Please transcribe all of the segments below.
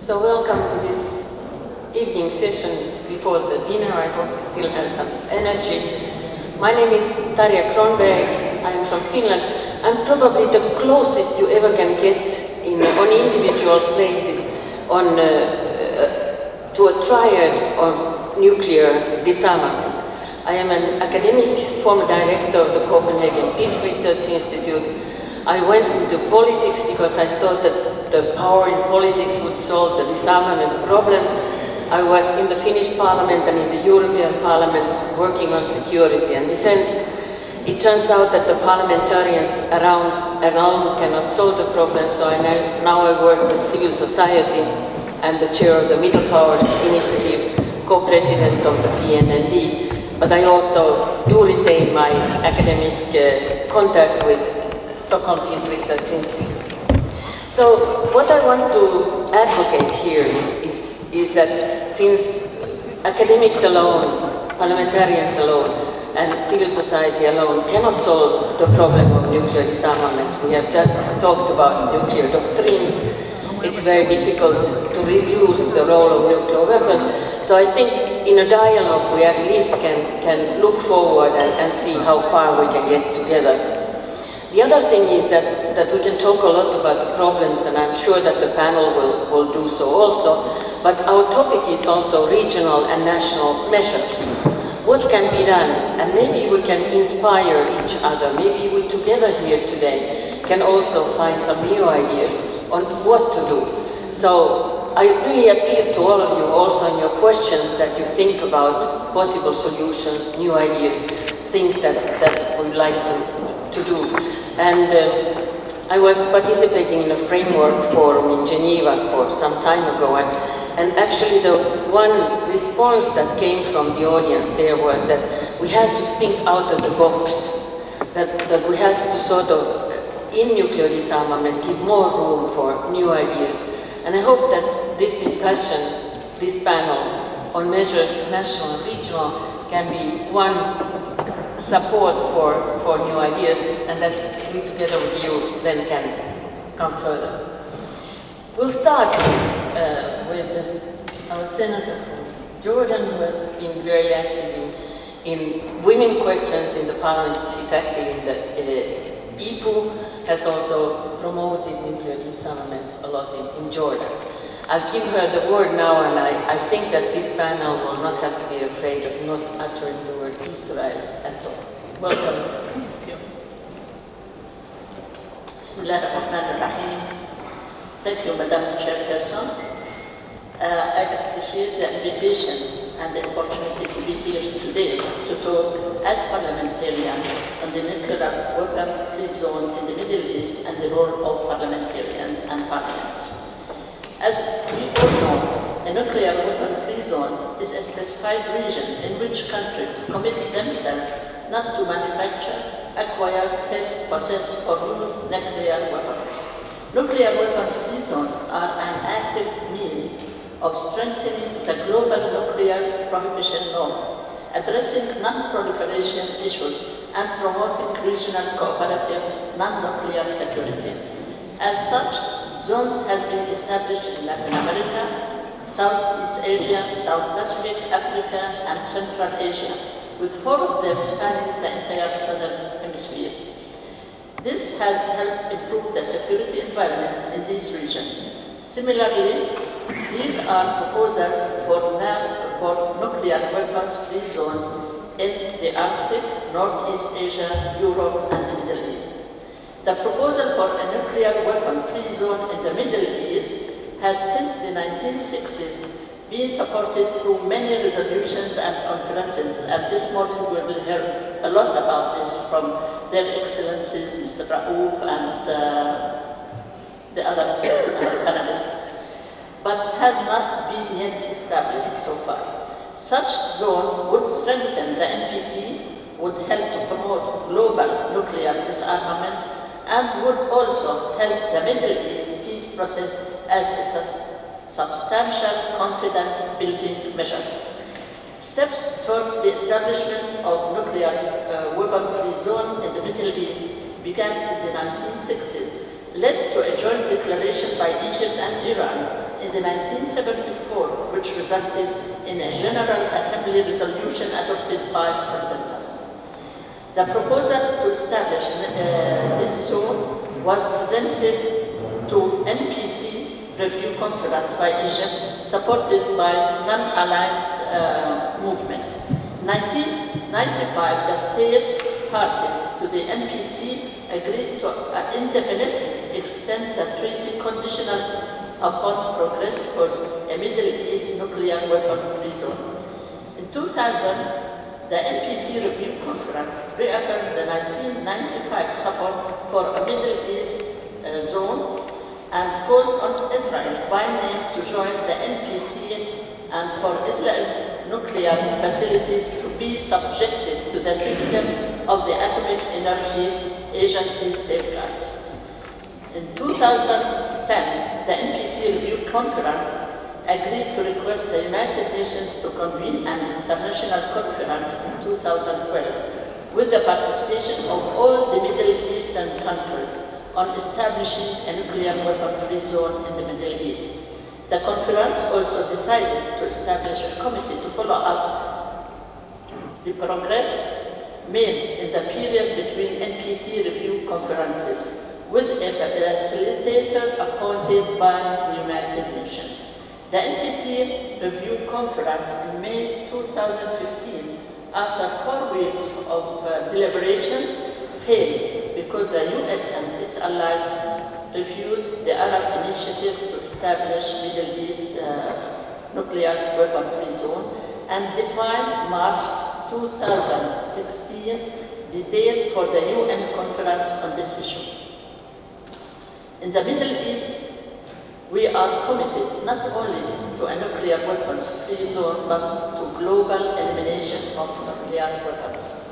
So welcome to this evening session before the dinner. I hope you still have some energy. My name is Tarja Cronberg. I'm from Finland. I'm probably the closest you ever can get on individual places to a triad on nuclear disarmament. I am an academic, former director of the Copenhagen Peace Research Institute. I went into politics because I thought that the power in politics would solve the disarmament problem. I was in the Finnish Parliament and in the European Parliament working on security and defense. It turns out that the parliamentarians alone cannot solve the problem, so now I work with civil society and the chair of the Middle Powers Initiative, co-president of the PNND. But I also do retain my academic contact with Stockholm Peace Research Institute. So what I want to advocate here is that since academics alone, parliamentarians alone, and civil society alone cannot solve the problem of nuclear disarmament, we have just talked about nuclear doctrines, it's very difficult to reduce the role of nuclear weapons. So I think in a dialogue we at least can look forward and see how far we can get together. The other thing is that we can talk a lot about the problems, and I'm sure that the panel will do so also, but our topic is also regional and national measures. What can be done? And maybe we can inspire each other. Maybe we together here today can also find some new ideas on what to do. So I really appeal to all of you also in your questions that you think about possible solutions, new ideas, things that we'd like to do. And I was participating in a framework forum in Geneva for some time ago, and actually the one response that came from the audience there was that we had to think out of the box, that we have to sort of, in nuclear disarmament, give more room for new ideas. And I hope that this discussion, this panel on measures, national and regional, can be one support for new ideas, and that we together with you then can come further. We'll start with our senator from Jordan, who has been very active in women questions in the parliament. She's active in the IPU, has also promoted nuclear disarmament a lot in Jordan. I'll give her the word now, and I think that this panel will not have to be afraid of not uttering the word Israel at all. Welcome. Bismillahirrahmanirrahim. Thank you, Madam Chairperson. I appreciate the invitation and the opportunity to be here today to talk as parliamentarian on the nuclear weapon-free zone in the Middle East and the role of parliamentarians and parliaments. As we all know, a nuclear weapon-free zone is a specified region in which countries commit themselves not to manufacture, acquire, test, possess, or use nuclear weapons. Nuclear weapons-free zones are an active means of strengthening the global nuclear prohibition norm, addressing non-proliferation issues, and promoting regional cooperative non-nuclear security. As such, zones have been established in Latin America, Southeast Asia, South Pacific, Africa, and Central Asia, with 4 of them spanning the entire southern hemispheres. This has helped improve the security environment in these regions. Similarly, these are proposals for nuclear weapons-free zones in the Arctic, Northeast Asia, Europe, and the Middle East. The proposal for a nuclear weapon-free zone in the Middle East has since the 1960s been supported through many resolutions and conferences, and this morning we will hear a lot about this from their excellencies, Mr. Raouf and the other panelists, but has not been yet established so far. Such zone would strengthen the NPT, would help to promote global nuclear disarmament, and would also help the Middle East peace process as a substantial confidence-building measure. Steps towards the establishment of nuclear weapon-free zone in the Middle East began in the 1960s, led to a joint declaration by Egypt and Iran in the 1974, which resulted in a General Assembly resolution adopted by consensus. The proposal to establish this zone was presented to NPT Review Conference by Egypt, supported by non-aligned movement. In 1995, the states parties to the NPT agreed to indefinitely extend the treaty conditional upon progress towards a Middle East nuclear weapon-free zone. In 2000, the NPT Review Conference reaffirmed the 1995 support for a Middle East zone and called on Israel by name to join the NPT and for Israel's nuclear facilities to be subjected to the system of the Atomic Energy Agency safeguards. In 2010, the NPT Review Conference agreed to request the United Nations to convene an international conference in 2012 with the participation of all the Middle Eastern countries on establishing a nuclear weapon-free zone in the Middle East. The conference also decided to establish a committee to follow up the progress made in the period between NPT review conferences, with a facilitator appointed by the United Nations. The NPT review conference in May 2015, after 4 weeks of deliberations, failed because the US and its allies refused the Arab initiative to establish Middle East nuclear weapon-free zone and defined March 2016 the date for the UN conference on this issue. In the Middle East, we are committed not only to a nuclear weapons-free zone, but to global elimination of nuclear weapons.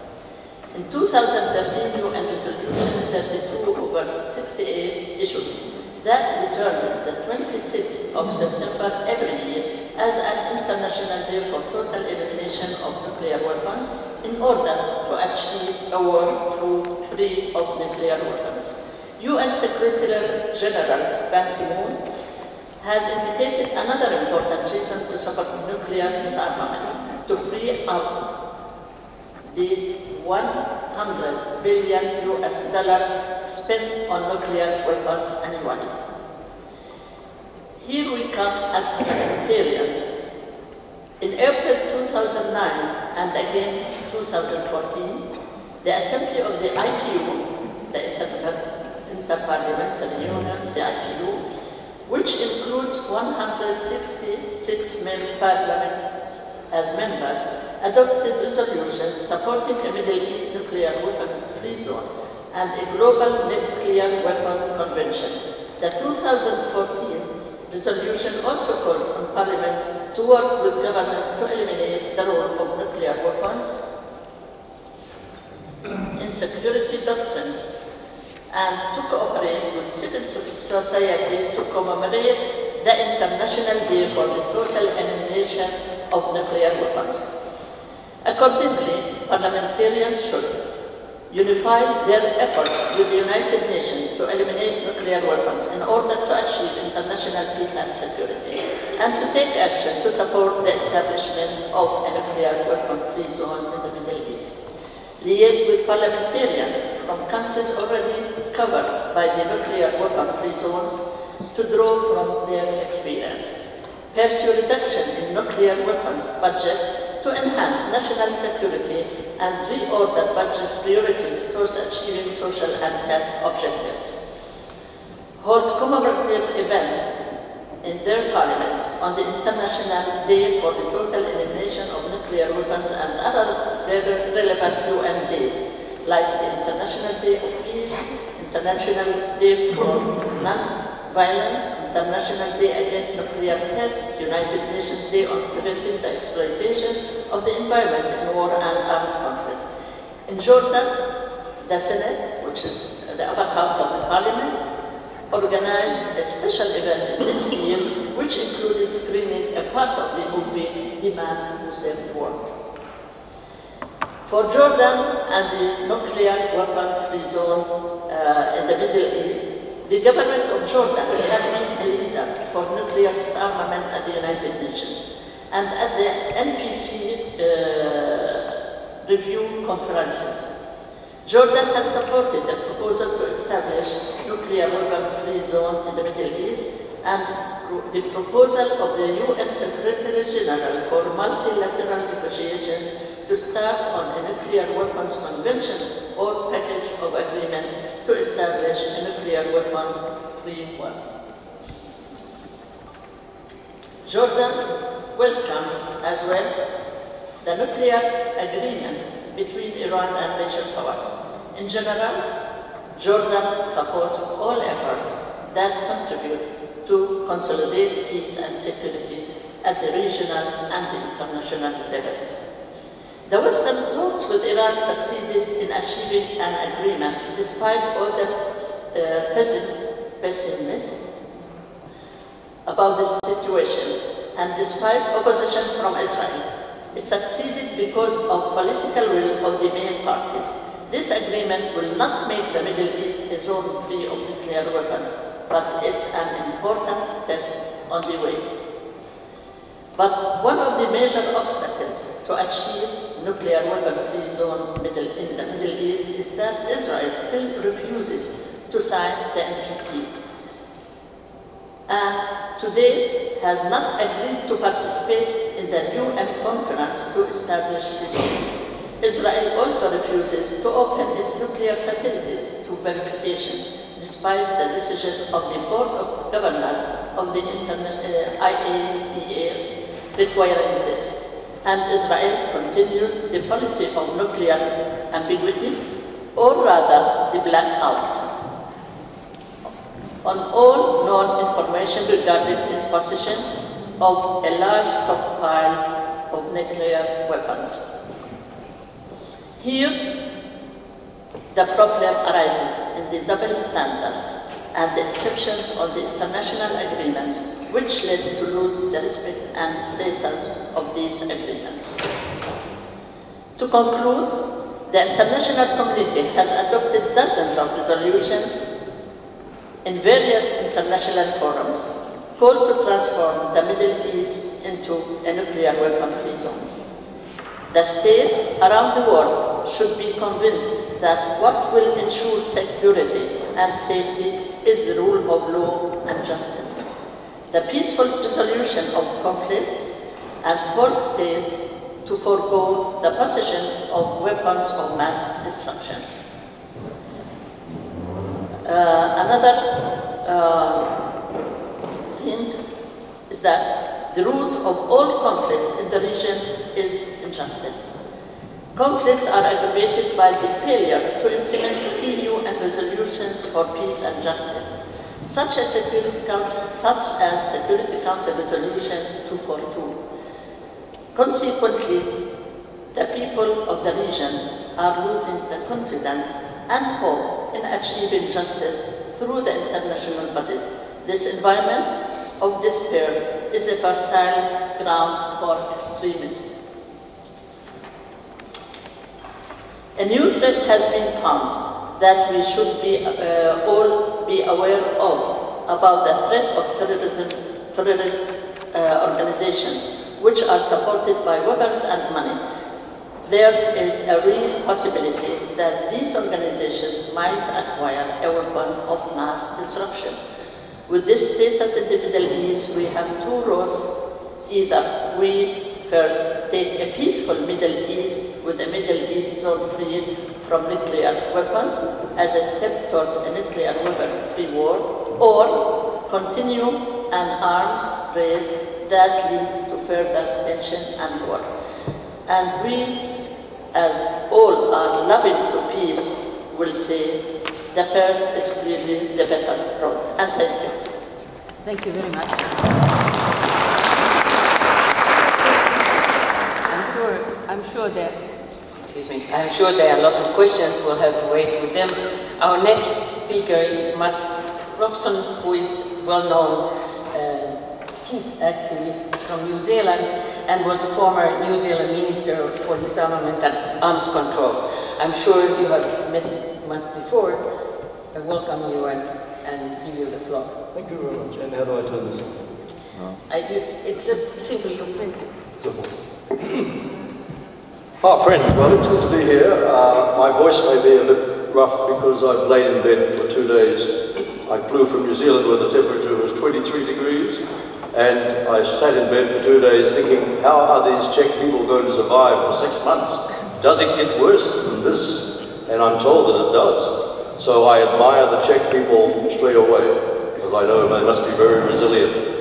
In 2013, UN Resolution 32/68 issued that determined the 26th of September every year as an international day for total elimination of nuclear weapons in order to achieve a world free of nuclear weapons. UN Secretary General Ban Ki-moon has indicated another important reason to support nuclear disarmament: to free up the $100 billion spent on nuclear weapons annually. Here we come as parliamentarians. In April 2009 and again 2014, the Assembly of the IPU, the Interparliamentary Union, the IPU, which includes 166 parliaments as members, adopted resolutions supporting a Middle East nuclear weapon-free zone and a global nuclear weapon convention. The 2014 resolution also called on Parliament to work with governments to eliminate the role of nuclear weapons in security doctrines and to cooperate with civil society to commemorate the International Day for the Total Elimination of Nuclear Weapons. Accordingly, parliamentarians should unify their efforts with the United Nations to eliminate nuclear weapons in order to achieve international peace and security, and to take action to support the establishment of a nuclear weapon-free zone in the Middle East. Liaise with parliamentarians from countries already covered by the nuclear weapon-free zones to draw from their experience. Pursue reduction in nuclear weapons budget to enhance national security and reorder budget priorities towards achieving social and health objectives. Hold commemorative events in their parliaments on the International Day for the Total Elimination of Nuclear Weapons and other relevant UN days, like the International Day of Peace, International Day for Non-Violence, International Day Against Nuclear Tests, United Nations Day on Preventing the Exploitation of the Environment in War and Armed Conflicts. In Jordan, the Senate, which is the upper house of the parliament, organized a special event this year, which included screening a part of the movie Damen, Who Saved the World. For Jordan and the nuclear weapon-free zone in the Middle East, The government of Jordan has been a leader for nuclear disarmament at the United Nations and at the NPT review conferences. Jordan has supported the proposal to establish nuclear weapon-free zone in the Middle East and the proposal of the UN Secretary General for multilateral negotiations to start on a nuclear weapons convention or package of agreements to establish a nuclear weapon-free world. Jordan welcomes as well the nuclear agreement between Iran and major powers. In general, Jordan supports all efforts that contribute to consolidate peace and security at the regional and the international levels. The Western talks with Iran succeeded in achieving an agreement despite all the pessimism about the situation and despite opposition from Israel. It succeeded because of political will of the main parties. This agreement will not make the Middle East a zone free of nuclear weapons, but it's an important step on the way. But one of the major obstacles to achieve nuclear weapon-free zone in the Middle East is that Israel still refuses to sign the NPT and today has not agreed to participate in the UN conference to establish this zone. Israel also refuses to open its nuclear facilities to verification, despite the decision of the Board of Governors of the IAEA requiring this. And Israel continues the policy of nuclear ambiguity, or rather the blackout, on all known information regarding its possession of a large stockpile of nuclear weapons. Here, the problem arises in the double standards and the exceptions on the international agreements, which led to lose the respect and status of these agreements. To conclude, the international community has adopted dozens of resolutions in various international forums called to transform the Middle East into a nuclear weapon-free zone. The states around the world should be convinced that what will ensure security and safety is the rule of law and justice, the peaceful resolution of conflicts, and force states to forego the possession of weapons of mass destruction. Another thing is that the root of all conflicts in the region is injustice. Conflicts are aggravated by the failure to implement key UN resolutions for peace and justice, such as Security Council Resolution 242. Consequently, the people of the region are losing the confidence and hope in achieving justice through the international bodies. This environment of despair is a fertile ground for extremism. A new threat has been found that we should all be aware of about the threat of terrorist organizations, which are supported by weapons and money. There is a real possibility that these organizations might acquire a weapon of mass disruption. With this status in the Middle East, we have two roads. Either we first take a peaceful Middle East with a Middle East zone free from nuclear weapons as a step towards a nuclear weapon-free war, or continue an arms race that leads to further tension and war. And we, as all are loving to peace, will say the first is clearly the better road. And thank you. Thank you very much. I'm sure that, I'm sure there are a lot of questions. We'll have to wait with them. Our next speaker is Robson, who is well-known peace activist from New Zealand and was a former New Zealand Minister for Disarmament and Arms Control. I'm sure you have met before. welcome you and give you the floor. Thank you very much. And how do I turn this on? It's just simply you press it. Friends, well, it's good to be here. My voice may be a bit rough because I've laid in bed for 2 days. I flew from New Zealand where the temperature was 23 degrees, and I sat in bed for 2 days thinking, how are these Czech people going to survive for 6 months? Does it get worse than this? And I'm told that it does. So I admire the Czech people straight away, because I know they must be very resilient.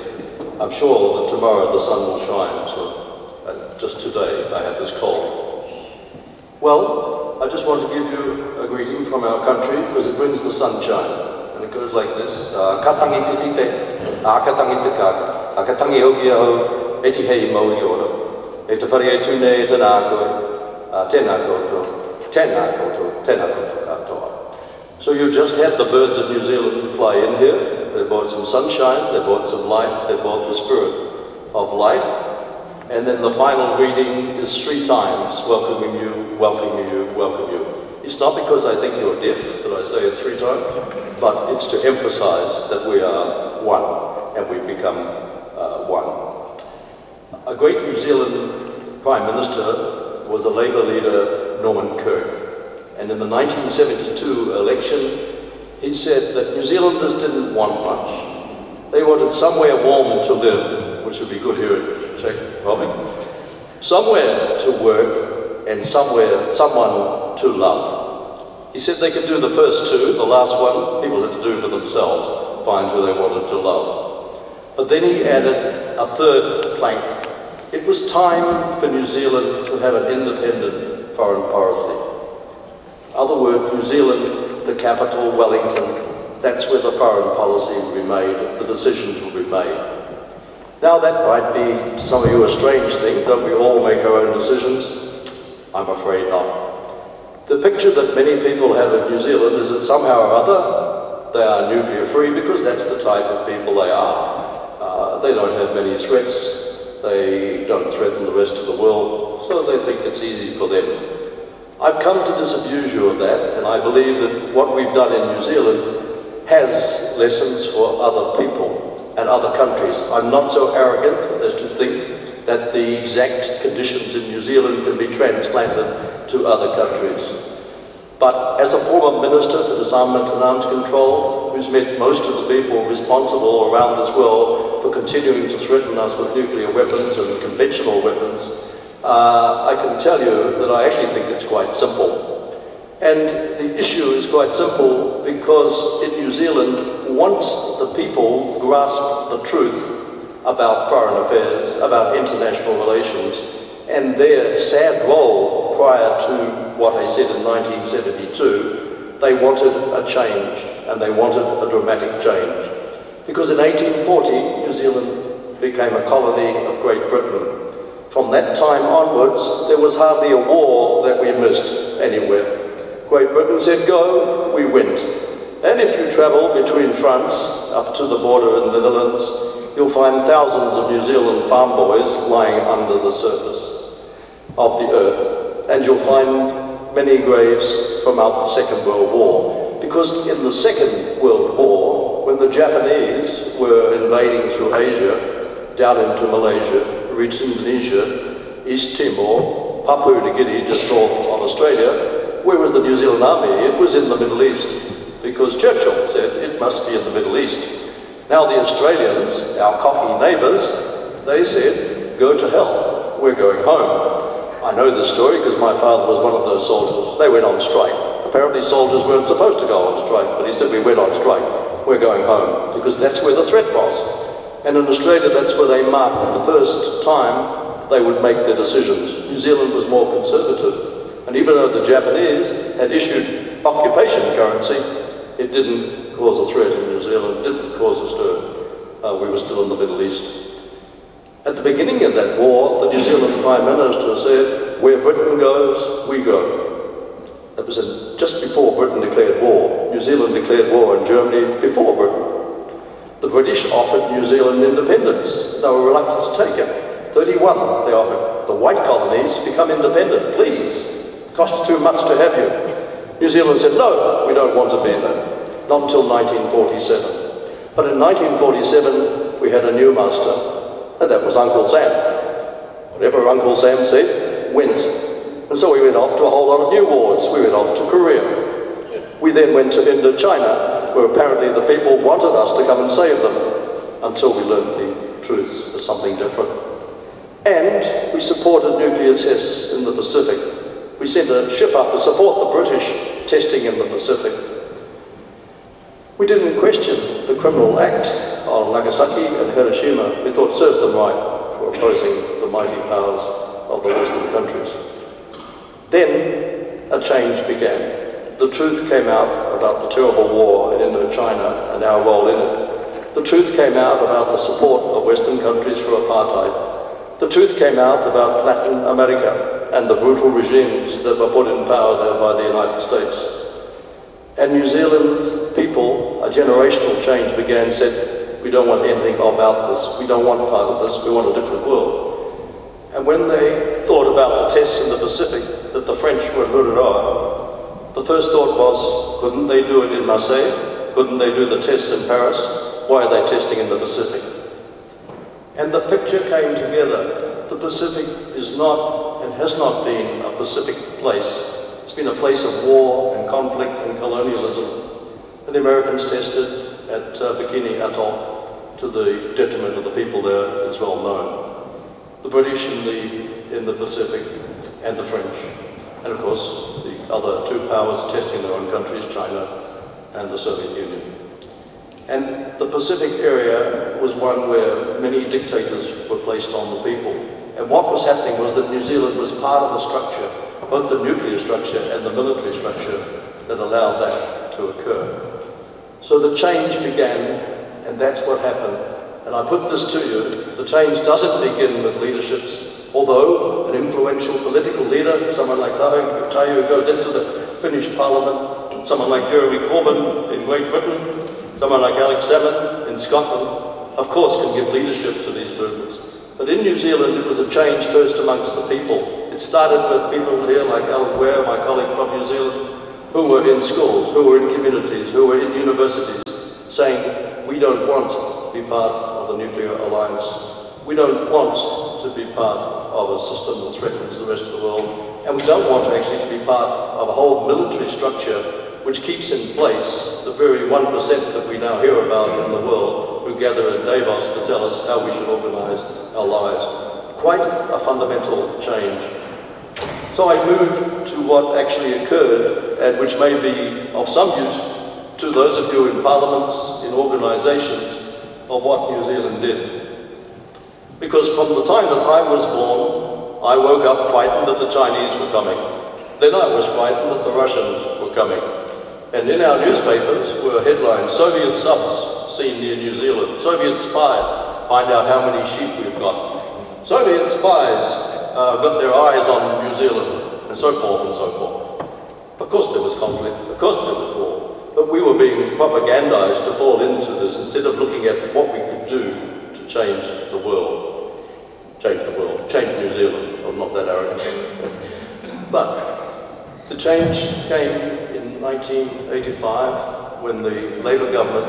I'm sure that tomorrow the sun will shine, so just today I had this cold. Well, I just want to give you a greeting from our country, because it brings the sunshine. And it goes like this. Katangi te tite, akatangi te kaka, akatangi hoki aho, e ti hei mauri ora, e te pari e tune e tēnā koe, tēnā koutou, tēnā koutou, tēnā koutou katoa. So you just had the birds of New Zealand fly in here. They brought some sunshine, they brought some life, they brought the spirit of life. And then the final greeting is 3 times, welcoming you, welcoming you, welcome you. It's not because I think you're deaf that I say it 3 times, but it's to emphasize that we are one, and we become one. A great New Zealand Prime Minister was a Labour leader, Norman Kirk. And in the 1972 election, he said that New Zealanders didn't want much. They wanted somewhere warm to live, which would be good here in Czech Republic, somewhere to work, and someone to love. He said they could do the first 2, the last one, people had to do for themselves, find who they wanted to love. But then he added a 3rd plank. It was time for New Zealand to have an independent foreign policy. In other words, New Zealand, the capital, Wellington, that's where the foreign policy will be made, the decisions will be made. Now that might be, to some of you, a strange thing. Don't we all make our own decisions? I'm afraid not. The picture that many people have of New Zealand is that somehow or other they are nuclear free because that's the type of people they are. They don't have many threats, they don't threaten the rest of the world, so they think it's easy for them. I've come to disabuse you of that, and I believe that what we've done in New Zealand has lessons for other people and other countries. I'm not so arrogant as to think that the exact conditions in New Zealand can be transplanted to other countries. But as a former Minister for Disarmament and Arms Control, who's met most of the people responsible around this world for continuing to threaten us with nuclear weapons and conventional weapons, I can tell you that I actually think it's quite simple. And the issue is quite simple because in New Zealand, once the people grasp the truth about foreign affairs, about international relations, and their sad role prior to what I said in 1972, they wanted a change, and they wanted a dramatic change. Because in 1840, New Zealand became a colony of Great Britain. From that time onwards, there was hardly a war that we missed anywhere. Great Britain said go, we went. And if you travel between France up to the border in the Netherlands, you'll find thousands of New Zealand farm boys lying under the surface of the earth. And you'll find many graves from out the Second World War. Because in the Second World War, when the Japanese were invading through Asia, down into Malaysia, reached Indonesia, East Timor, Papua New Guinea, just north of Australia, where was the New Zealand Army? It was in the Middle East, because Churchill said it must be in the Middle East. Now the Australians, our cocky neighbours, they said, go to hell, we're going home. I know this story because my father was one of those soldiers. They went on strike. Apparently soldiers weren't supposed to go on strike, but he said we went on strike, we're going home, because that's where the threat was. And in Australia, that's where they marked the first time they would make their decisions. New Zealand was more conservative. And even though the Japanese had issued occupation currency, it didn't cause a threat in New Zealand, didn't cause a stir. We were still in the Middle East. At the beginning of that war, the New Zealand Prime Minister said, where Britain goes, we go. That was just before Britain declared war. New Zealand declared war on Germany before Britain. The British offered New Zealand independence. They were reluctant to take it. 31 they offered. The white colonies become independent, please. Costs too much to have you. New Zealand said, no, we don't want to be there. not until 1947. But in 1947, we had a new master, and that was Uncle Sam. Whatever Uncle Sam said, went. And so we went off to a whole lot of new wars. We went off to Korea. We then went to Indochina, where apparently the people wanted us to come and save them, until we learned the truth was something different. And we supported nuclear tests in the Pacific. We sent a ship up to support the British testing in the Pacific. We didn't question the criminal act on Nagasaki and Hiroshima. We thought serves them right for opposing the mighty powers of the Western countries. Then a change began. The truth came out about the terrible war in Indochina and our role in it. The truth came out about the support of Western countries for apartheid. The truth came out about Latin America and the brutal regimes that were put in power there by the United States. And New Zealand people, a generational change began, said, we don't want anything about this, we don't want part of this, we want a different world. And when they thought about the tests in the Pacific that the French were in Rotorua, the first thought was, couldn't they do it in Marseille? Couldn't they do the tests in Paris? Why are they testing in the Pacific? And the picture came together. The Pacific is not and has not been a Pacific place. It's been a place of war and conflict and colonialism. And the Americans tested at Bikini Atoll to the detriment of the people there, is well known. The British in the Pacific and the French. And of course, the other two powers testing their own countries, China and the Soviet Union. And the Pacific area was one where many dictators were placed on the people. And what was happening was that New Zealand was part of the structure, both the nuclear structure and the military structure, that allowed that to occur. So the change began, and that's what happened. And I put this to you, the change doesn't begin with leaderships, although an influential political leader, someone like Tarja, who goes into the Finnish parliament, someone like Jeremy Corbyn in Great Britain, someone like Alex Salmon in Scotland, of course can give leadership to these movements. But in New Zealand, it was a change first amongst the people. It started with people here like Alan Ware, my colleague from New Zealand, who were in schools, who were in communities, who were in universities, saying, we don't want to be part of the nuclear alliance. We don't want to be part of a system that threatens the rest of the world. And we don't want actually to be part of a whole military structure which keeps in place the very 1% that we now hear about in the world, who gather in Davos to tell us how we should organize our lives. Quite a fundamental change. So I moved to what actually occurred, and which may be of some use to those of you in parliaments, in organizations, of what New Zealand did. Because from the time that I was born, I woke up frightened that the Chinese were coming. Then I was frightened that the Russians were coming. And in our newspapers were headlines, Soviet subs seen near New Zealand, Soviet spies find out how many sheep we've got, Soviet spies got their eyes on New Zealand, and so forth and so forth. Of course there was conflict, of course there was war, but we were being propagandized to fall into this instead of looking at what we could do to change the world. Change New Zealand. I'm not that arrogant. But the change came in 1985 when the Labour government,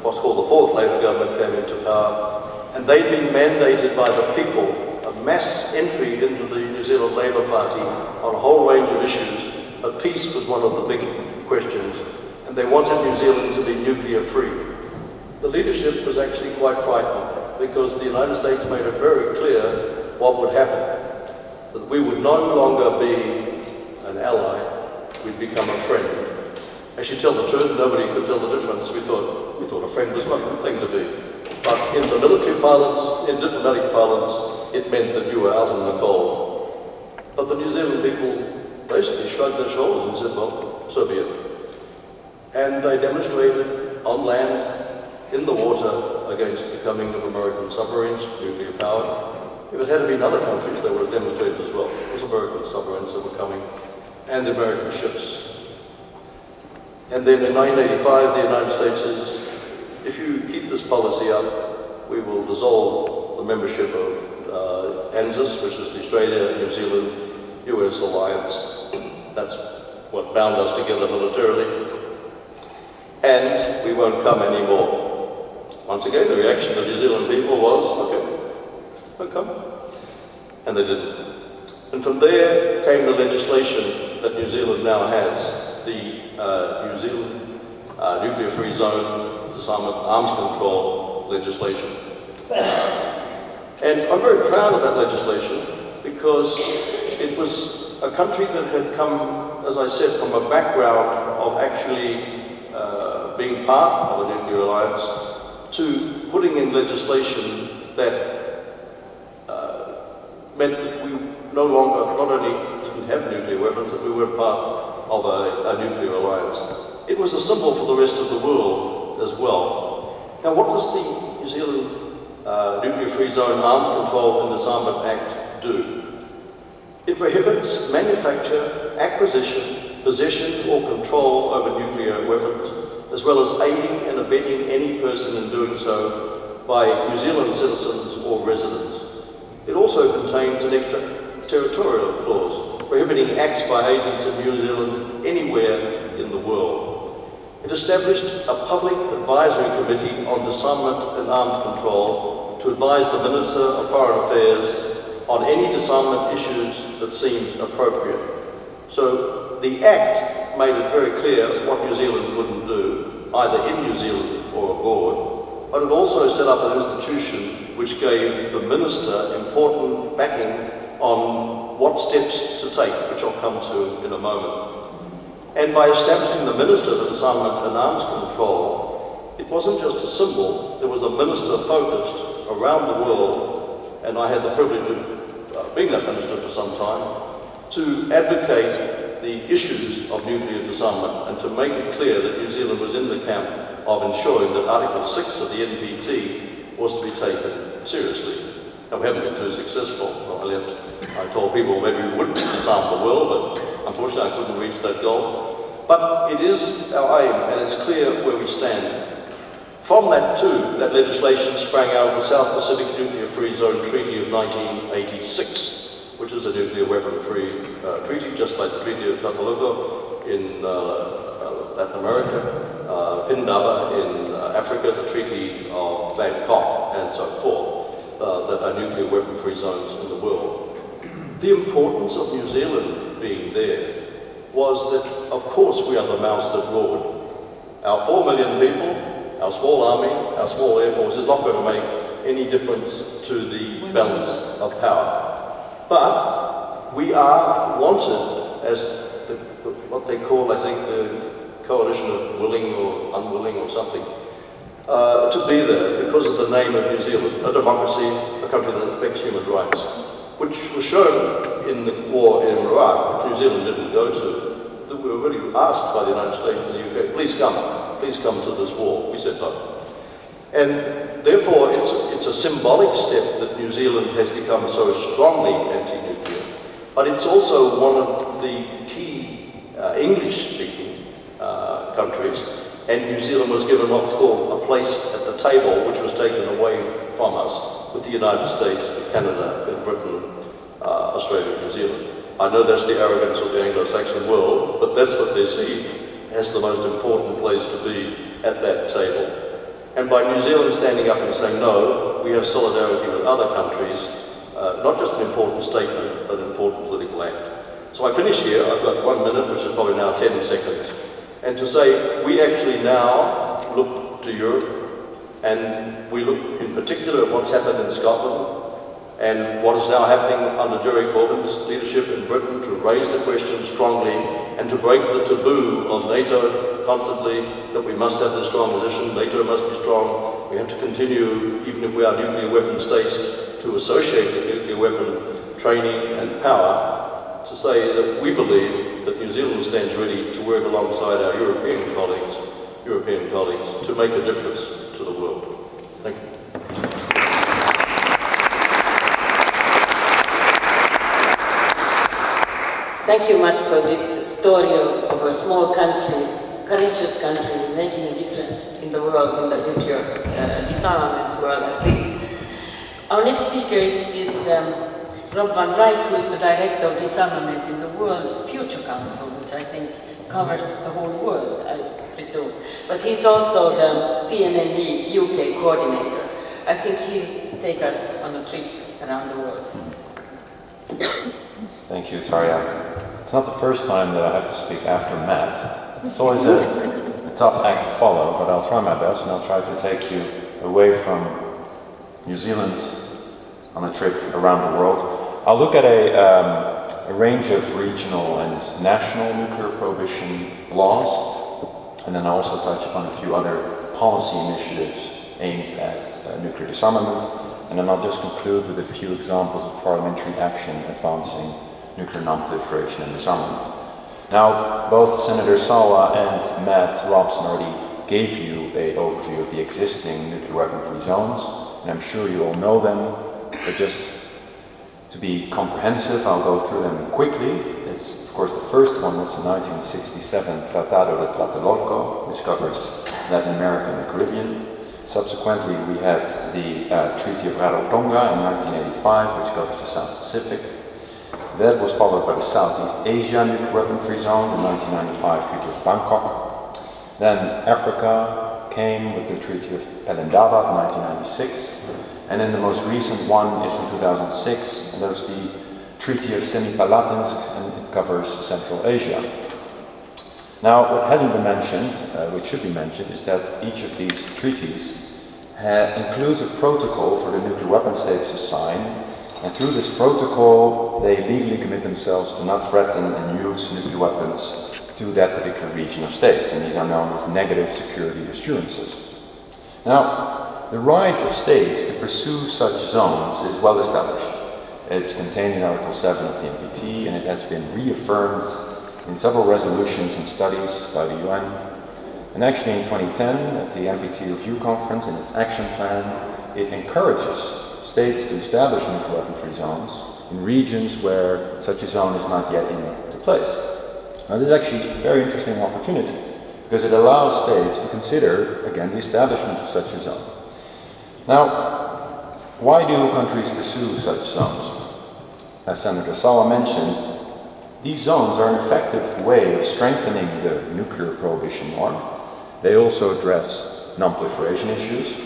what's called the fourth Labour government, came into power, and they'd been mandated by the people, a mass entry into the New Zealand Labour Party on a whole range of issues. But peace was one of the big questions, and they wanted New Zealand to be nuclear free. The leadership was actually quite frightened, because the United States made it very clear what would happen, that we would no longer be an ally, we'd become a friend. Actually, tell the truth, nobody could tell the difference. We thought a friend was not a good thing to be. But in the military parlance, in diplomatic parlance, it meant that you were out in the cold. But the New Zealand people basically shrugged their shoulders and said, well, so be it. And they demonstrated on land, in the water, against the coming of American submarines, nuclear powered. If it had been other countries, they would have demonstrated as well. It was American submarines that were coming, and American ships. And then in 1985, the United States says, if you keep this policy up, we will dissolve the membership of ANZUS, which is the Australia, New Zealand, US alliance. That's what bound us together militarily. And won't come anymore. Once again, the reaction of the New Zealand people was, okay, don't come. And they didn't. And from there came the legislation that New Zealand now has, the New Zealand Nuclear-Free Zone, Disarmament, Arms Control legislation. And I'm very proud of that legislation because it was a country that had come, as I said, from a background of actually being part of a nuclear alliance to putting in legislation that meant that we no longer, not only didn't have nuclear weapons, that we were part of a nuclear alliance. It was a symbol for the rest of the world as well. Now, what does the New Zealand Nuclear-Free Zone Arms Control and Disarmament Act do? It prohibits manufacture, acquisition, possession or control over nuclear weapons, as well as aiding and abetting any person in doing so by New Zealand citizens or residents. It also contains an extraterritorial clause prohibiting acts by agents in New Zealand anywhere in the world. It established a public advisory committee on disarmament and arms control to advise the Minister of Foreign Affairs on any disarmament issues that seemed appropriate. So the Act made it very clear what New Zealand wouldn't do, either in New Zealand or abroad, but it also set up an institution which gave the Minister important backing on what steps to take, which I'll come to in a moment. And by establishing the Minister for Disarmament and Arms Control, it wasn't just a symbol, there was a minister focused around the world, and I had the privilege of being that minister for some time, to advocate the issues of nuclear disarmament and to make it clear that New Zealand was in the camp of ensuring that Article 6 of the NPT was to be taken seriously. Now, we haven't been too successful. I told people maybe we would disarm the world, but unfortunately I couldn't reach that goal. But it is our aim, and it's clear where we stand. From that too, that legislation sprang out of the South Pacific Nuclear-Free Zone Treaty of 1986, which is a nuclear weapon-free treaty, just like the Treaty of Tatalugo in Latin America, Pindaba in Africa, the Treaty of Bangkok, and so forth, that are nuclear weapon-free zones in the world. The importance of New Zealand being there was that, of course, we are the mouse that roared. Our 4 million people, our small army, our small air force is not going to make any difference to the balance of power. But we are wanted as what they call, I think, the coalition of willing or unwilling or something, to be there because of the name of New Zealand, a democracy, a country that respects human rights, which was shown in the war in Iraq, which New Zealand didn't go to. That we were really asked by the United States and the UK, please come to this war. We said no. And therefore, it's a symbolic step that New Zealand has become so strongly anti-nuclear, but it's also one of the key English-speaking countries, and New Zealand was given what's called a place at the table, which was taken away from us, with the United States, with Canada, with Britain, Australia, and New Zealand. I know that's the arrogance of the Anglo-Saxon world, but that's what they see as the most important place to be at that table. And by New Zealand standing up and saying, no, we have solidarity with other countries, not just an important statement, but an important political act. So I finish here. I've got 1 minute, which is probably now 10 seconds. And to say, we actually now look to Europe, and we look in particular at what's happened in Scotland, and what is now happening under Jerry Corbyn's leadership in Britain to raise the question strongly and to break the taboo of NATO constantly, that we must have this strong position, NATO must be strong, we have to continue, even if we are nuclear weapon states, to associate with nuclear weapon training and power, to say that we believe that New Zealand stands ready to work alongside our European colleagues to make a difference to the world. Thank you. Thank you, Matt, for this story of a small country, courageous country, making a difference in the world, in the nuclear disarmament world at least. Our next speaker is Rob van Riet, who is the Director of Disarmament in the World Future Council, which I think covers the whole world. presume. But he's also the PNND UK coordinator. I think he'll take us on a trip around the world. Thank you, Tarja. It's not the first time that I have to speak after Matt. It's always a tough act to follow, but I'll try my best, and I'll try to take you away from New Zealand on a trip around the world. I'll look at a range of regional and national nuclear prohibition laws, and then I'll also touch upon a few other policy initiatives aimed at nuclear disarmament, and then I'll just conclude with a few examples of parliamentary action advancing nuclear non-proliferation and disarmament. Now, both Senator Salwa and Matt Robson already gave you an overview of the existing nuclear weapon-free zones, and I'm sure you all know them, but just to be comprehensive, I'll go through them quickly. It's, of course, the first one was the 1967 Tratado de Tlatelolco, which covers Latin America and the Caribbean. Subsequently, we had the Treaty of Rarotonga in 1985, which covers the South Pacific. That was followed by the Southeast Asia nuclear weapon-free zone, the 1995 Treaty of Bangkok. Then Africa came with the Treaty of Pelindaba in 1996. And then the most recent one is from 2006, and that was the Treaty of Semipalatinsk, and it covers Central Asia. Now, what hasn't been mentioned, which should be mentioned, is that each of these treaties includes a protocol for the nuclear weapon states to sign, and through this protocol, they legally commit themselves to not threaten and use nuclear weapons to that particular region of states, and these are known as negative security assurances. Now, the right of states to pursue such zones is well established. It's contained in Article 7 of the NPT, and it has been reaffirmed in several resolutions and studies by the UN. And actually in 2010, at the NPT Review Conference, in its action plan, it encourages states to establish nuclear weapon-free zones in regions where such a zone is not yet into place. Now, this is actually a very interesting opportunity, because it allows states to consider, again, the establishment of such a zone. Now, why do countries pursue such zones? As Senator Salwa mentioned, these zones are an effective way of strengthening the nuclear prohibition norm. They also address non-proliferation issues.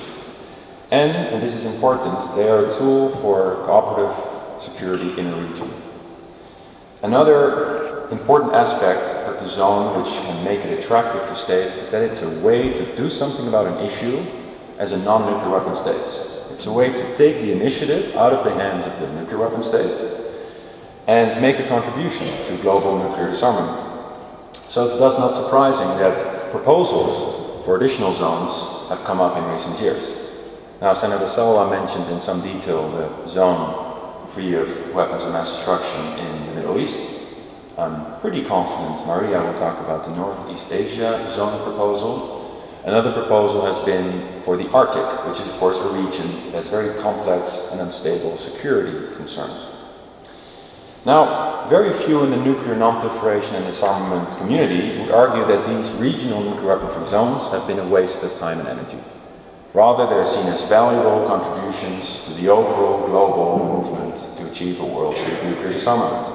And this is important, they are a tool for cooperative security in a region. Another important aspect of the zone which can make it attractive to states is that it's a way to do something about an issue as a non-nuclear weapon states. It's a way to take the initiative out of the hands of the nuclear weapon states and make a contribution to global nuclear disarmament. So it's thus not surprising that proposals for additional zones have come up in recent years. Now, Senator Salwa mentioned in some detail the zone free of weapons of mass destruction in the Middle East. I'm pretty confident Maria will talk about the Northeast Asia zone proposal. Another proposal has been for the Arctic, which is of course a region that has very complex and unstable security concerns. Now, very few in the nuclear non-proliferation and disarmament community would argue that these regional nuclear weapon-free zones have been a waste of time and energy. Rather, they're seen as valuable contributions to the overall global movement to achieve a world free of nuclear disarmament.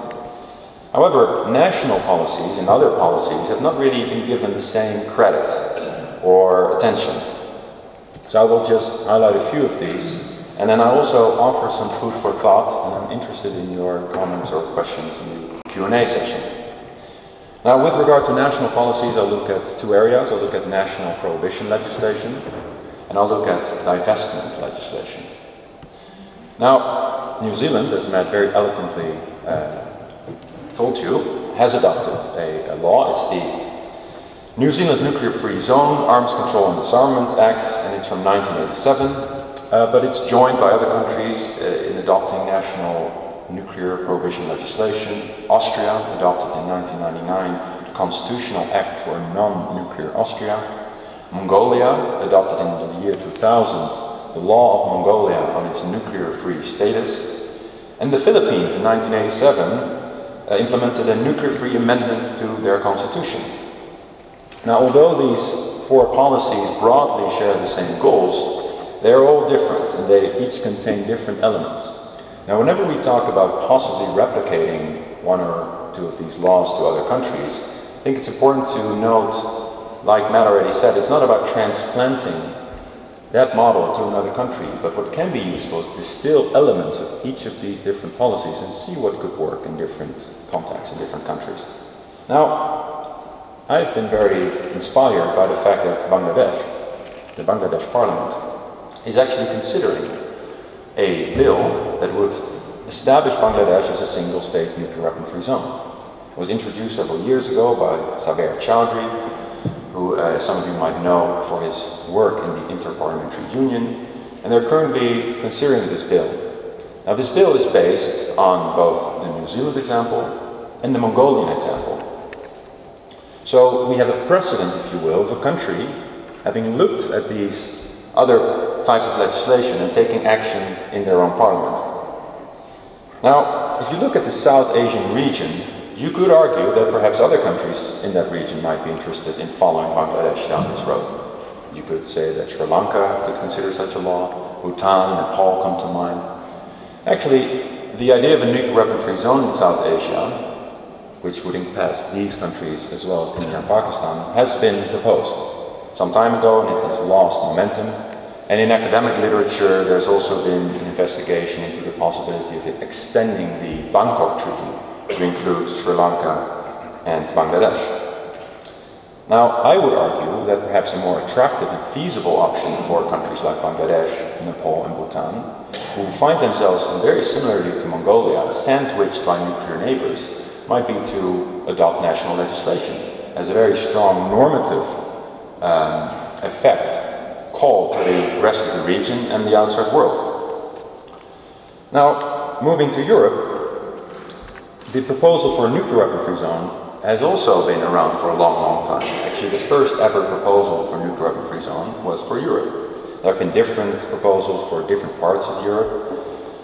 However, national policies and other policies have not really been given the same credit or attention. So I will just highlight a few of these, and then I also offer some food for thought, and I'm interested in your comments or questions in the Q&A session. Now, with regard to national policies, I'll look at two areas. I'll look at national prohibition legislation, and I'll look at divestment legislation. Now, New Zealand, as Matt very eloquently told you, has adopted a law. It's the New Zealand Nuclear Free Zone, Arms Control and Disarmament Act, and it's from 1987, but it's joined by other countries in adopting national nuclear prohibition legislation. Austria adopted in 1999 the Constitutional Act for a Non-Nuclear Austria. Mongolia adopted in the year 2000 the Law of Mongolia on its nuclear-free status. And the Philippines in 1987 implemented a nuclear-free amendment to their constitution. Now, although these four policies broadly share the same goals, they are all different and they each contain different elements. Now, whenever we talk about possibly replicating one or two of these laws to other countries, I think it's important to note like Matt already said, it's not about transplanting that model to another country, but what can be useful is distill elements of each of these different policies and see what could work in different contexts, in different countries. Now, I've been very inspired by the fact that Bangladesh, the Bangladesh Parliament, is actually considering a bill that would establish Bangladesh as a single-state nuclear weapon-free zone. It was introduced several years ago by Saber Chowdhury, who some of you might know for his work in the Inter-Parliamentary Union, and they're currently considering this bill. Now, this bill is based on both the New Zealand example and the Mongolian example. So we have a precedent, if you will, of a country having looked at these other types of legislation and taking action in their own parliament. Now, if you look at the South Asian region, you could argue that perhaps other countries in that region might be interested in following Bangladesh down this road. You could say that Sri Lanka could consider such a law, Bhutan, Nepal come to mind. Actually, the idea of a nuclear weapon-free zone in South Asia, which would encompass these countries as well as India and Pakistan, has been proposed some time ago, and it has lost momentum. And in academic literature, there's also been an investigation into the possibility of extending the Bangkok Treaty to include Sri Lanka and Bangladesh. Now, I would argue that perhaps a more attractive and feasible option for countries like Bangladesh, Nepal and Bhutan, who find themselves, very similarly to Mongolia, sandwiched by nuclear neighbors, might be to adopt national legislation as a very strong normative effect call to the rest of the region and the outside world. Now, moving to Europe, the proposal for a nuclear weapon-free zone has also been around for a long, long time. Actually, the first ever proposal for a nuclear weapon-free zone was for Europe. There have been different proposals for different parts of Europe.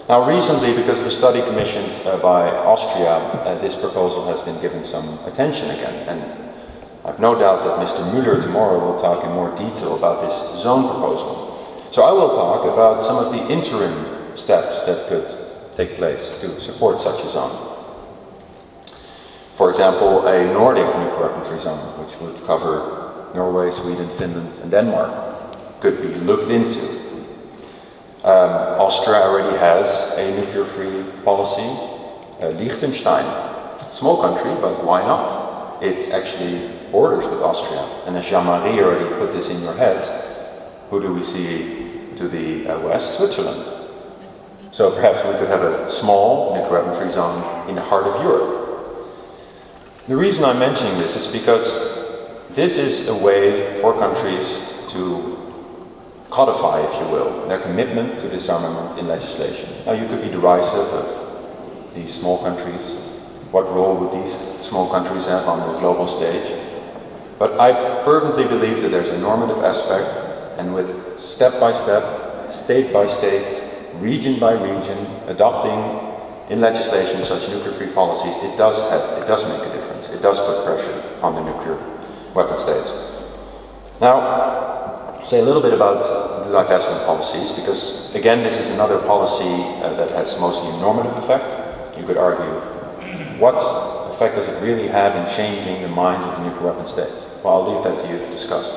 Now, recently, because of a study commissioned by Austria, this proposal has been given some attention again. And I've no doubt that Mr. Müller tomorrow will talk in more detail about this zone proposal. So I will talk about some of the interim steps that could take place to support such a zone. For example, a Nordic nuclear weapon-free zone, which would cover Norway, Sweden, Finland, and Denmark, could be looked into. Austria already has a nuclear-free policy. Liechtenstein, small country, but why not? It actually borders with Austria. And as Jean-Marie already put this in your heads, who do we see to the west? Switzerland. So perhaps we could have a small nuclear weapon-free zone in the heart of Europe. The reason I'm mentioning this is because this is a way for countries to codify, if you will, their commitment to disarmament in legislation. Now, you could be derisive of these small countries. What role would these small countries have on the global stage? But I fervently believe that there's a normative aspect, and with step by step, state by state, region by region, adopting in legislation such nuclear-free policies, it does make a difference. It does put pressure on the nuclear weapon states. Now, say a little bit about the divestment policies, because again, this is another policy that has mostly a normative effect. You could argue, what effect does it really have in changing the minds of the nuclear weapon states? Well, I'll leave that to you to discuss.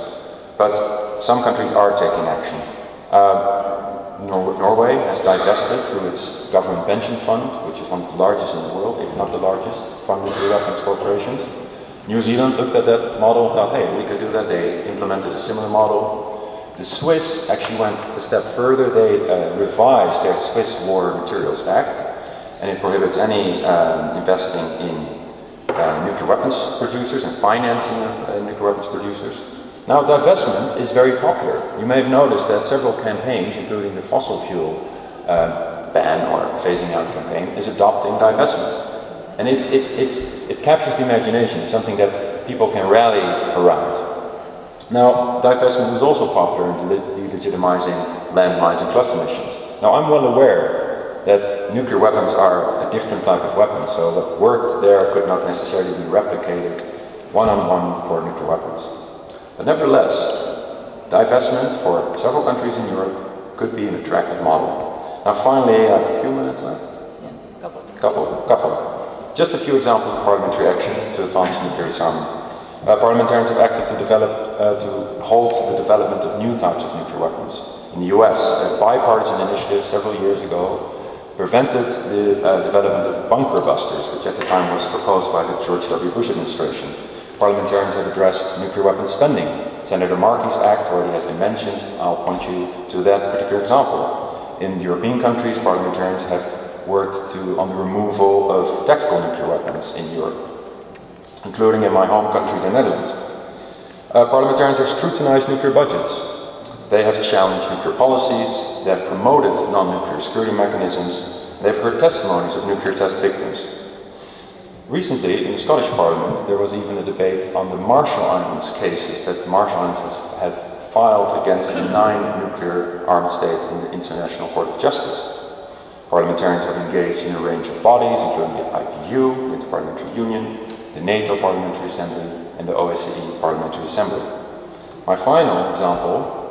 But some countries are taking action. Norway has divested through its government pension fund, which is one of the largest in the world, if not the largest, from nuclear weapons corporations. New Zealand looked at that model and thought, hey, we could do that. They implemented a similar model. The Swiss actually went a step further. They revised their Swiss War Materials Act, and it prohibits any investing in nuclear weapons producers and financing of nuclear weapons producers. Now, divestment is very popular. You may have noticed that several campaigns, including the fossil fuel ban or phasing out campaign, is adopting divestment. And it captures the imagination. It's something that people can rally around. Now, divestment was also popular in delegitimizing landmines and cluster munitions. Now, I'm well aware that nuclear weapons are a different type of weapon, so what worked there could not necessarily be replicated one-on-one for nuclear weapons. But nevertheless, divestment for several countries in Europe could be an attractive model. Now finally, I have a few minutes left. Yeah, couple. Just a few examples of parliamentary action to advance nuclear disarmament. Parliamentarians have acted to halt the development of new types of nuclear weapons. In the US, a bipartisan initiative several years ago prevented the development of bunker busters, which at the time was proposed by the George W. Bush administration. Parliamentarians have addressed nuclear weapons spending. Senator Markey's act already has been mentioned. I'll point you to that particular example. In European countries, parliamentarians have worked on the removal of tactical nuclear weapons in Europe, including in my home country, the Netherlands. Parliamentarians have scrutinized nuclear budgets. They have challenged nuclear policies. They have promoted non-nuclear security mechanisms. They have heard testimonies of nuclear test victims. Recently, in the Scottish Parliament, there was even a debate on the Marshall Islands cases that the Marshall Islands have filed against the 9 nuclear armed states in the International Court of Justice. Parliamentarians have engaged in a range of bodies, including the IPU, the Interparliamentary Union, the NATO Parliamentary Assembly, and the OSCE Parliamentary Assembly. My final example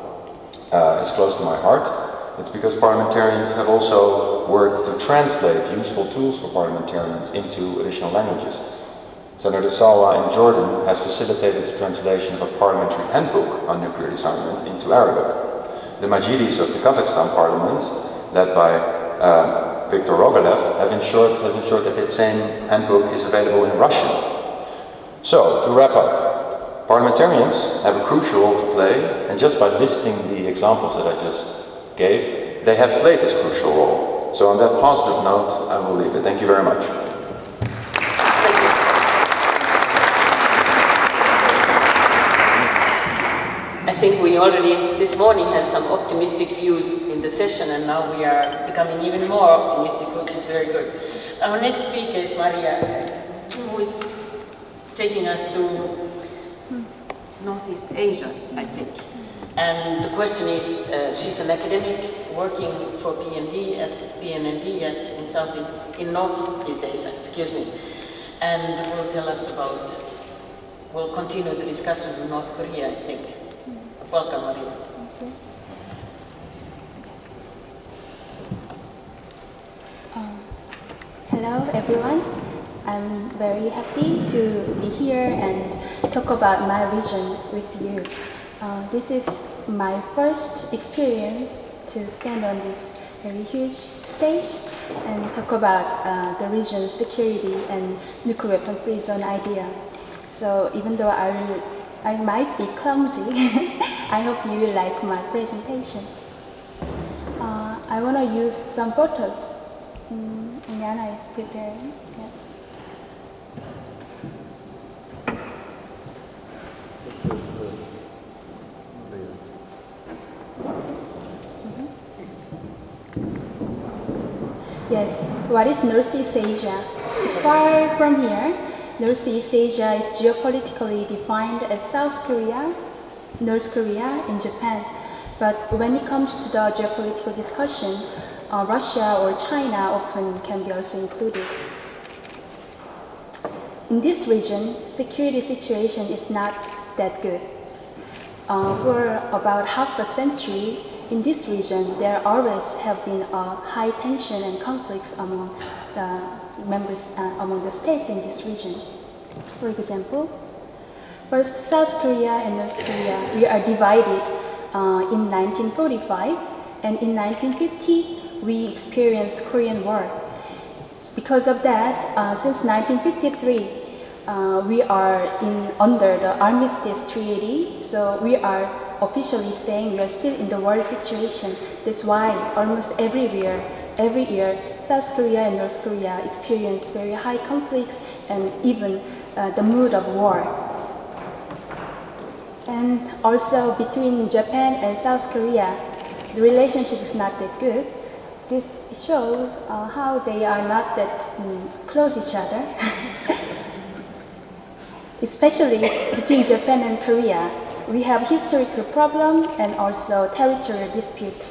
is close to my heart. It's because parliamentarians have also worked to translate useful tools for parliamentarians into additional languages. Senator Salwa in Jordan has facilitated the translation of a parliamentary handbook on nuclear disarmament into Arabic. The Majidis of the Kazakhstan parliament, led by Viktor Rogalev, has ensured that that same handbook is available in Russian. So, to wrap up, parliamentarians have a crucial role to play, and just by listing the examples that I just gave, they have played this crucial role. So on that positive note, I will leave it. Thank you very much. Thank you. I think we already this morning had some optimistic views in the session, and now we are becoming even more optimistic, which is very good. Our next speaker is Maria, who is taking us to Northeast Asia, I think. And the question is, she's an academic working for PNND in Northeast Asia, excuse me, and will tell us about, we'll continue the discussion with North Korea, I think. Welcome, Maria. Thank you. Hello, everyone. I'm very happy to be here and talk about my region with you. This is my first experience to stand on this very huge stage and talk about the region's security and nuclear weapon-free zone idea. So even though I might be clumsy, I hope you like my presentation. I want to use some photos. Yana is preparing. Yes. Yes, what is Northeast Asia? It's far from here. Northeast Asia is geopolitically defined as South Korea, North Korea, and Japan. But when it comes to the geopolitical discussion, Russia or China often can be also included. In this region, security situation is not that good. For about half a century, in this region, there always have been high tension and conflicts among the members, among the states in this region. For example, first, South Korea and North Korea, we are divided in 1945, and in 1950, we experienced Korean War. Because of that, since 1953, we are under the Armistice Treaty, so we are officially saying we are still in the war situation. That's why almost every year, South Korea and North Korea experience very high conflicts and even the mood of war. And also between Japan and South Korea, the relationship is not that good. This shows how they are not that close each other. Especially between Japan and Korea, we have historical problem and also territorial dispute.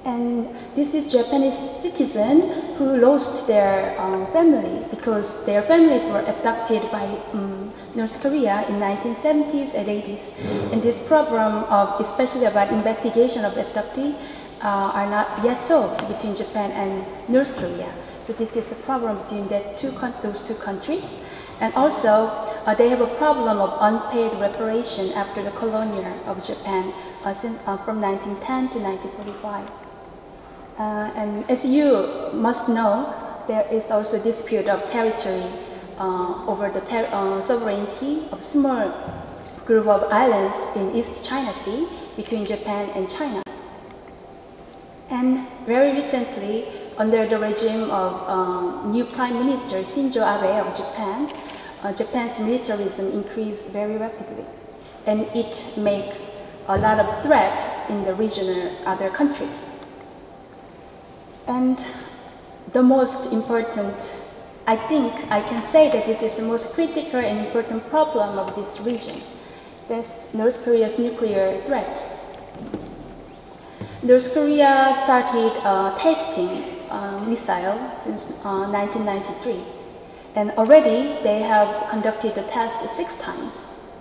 And this is Japanese citizen who lost their family because their families were abducted by North Korea in 1970s and 80s. And this problem of, especially about investigation of abductee, are not yet solved between Japan and North Korea. So this is a problem between those two countries. And also, they have a problem of unpaid reparation after the colonial of Japan from 1910 to 1945. And as you must know, there is also a dispute of territory over the sovereignty of small group of islands in East China Sea between Japan and China. And very recently, under the regime of new Prime Minister Shinzo Abe of Japan, Japan's militarism increased very rapidly, and it makes a lot of threat in the region or other countries. And the most important, I think I can say that this is the most critical and important problem of this region. That's North Korea's nuclear threat. North Korea started testing missile since 1993. And already they have conducted the test 6 times.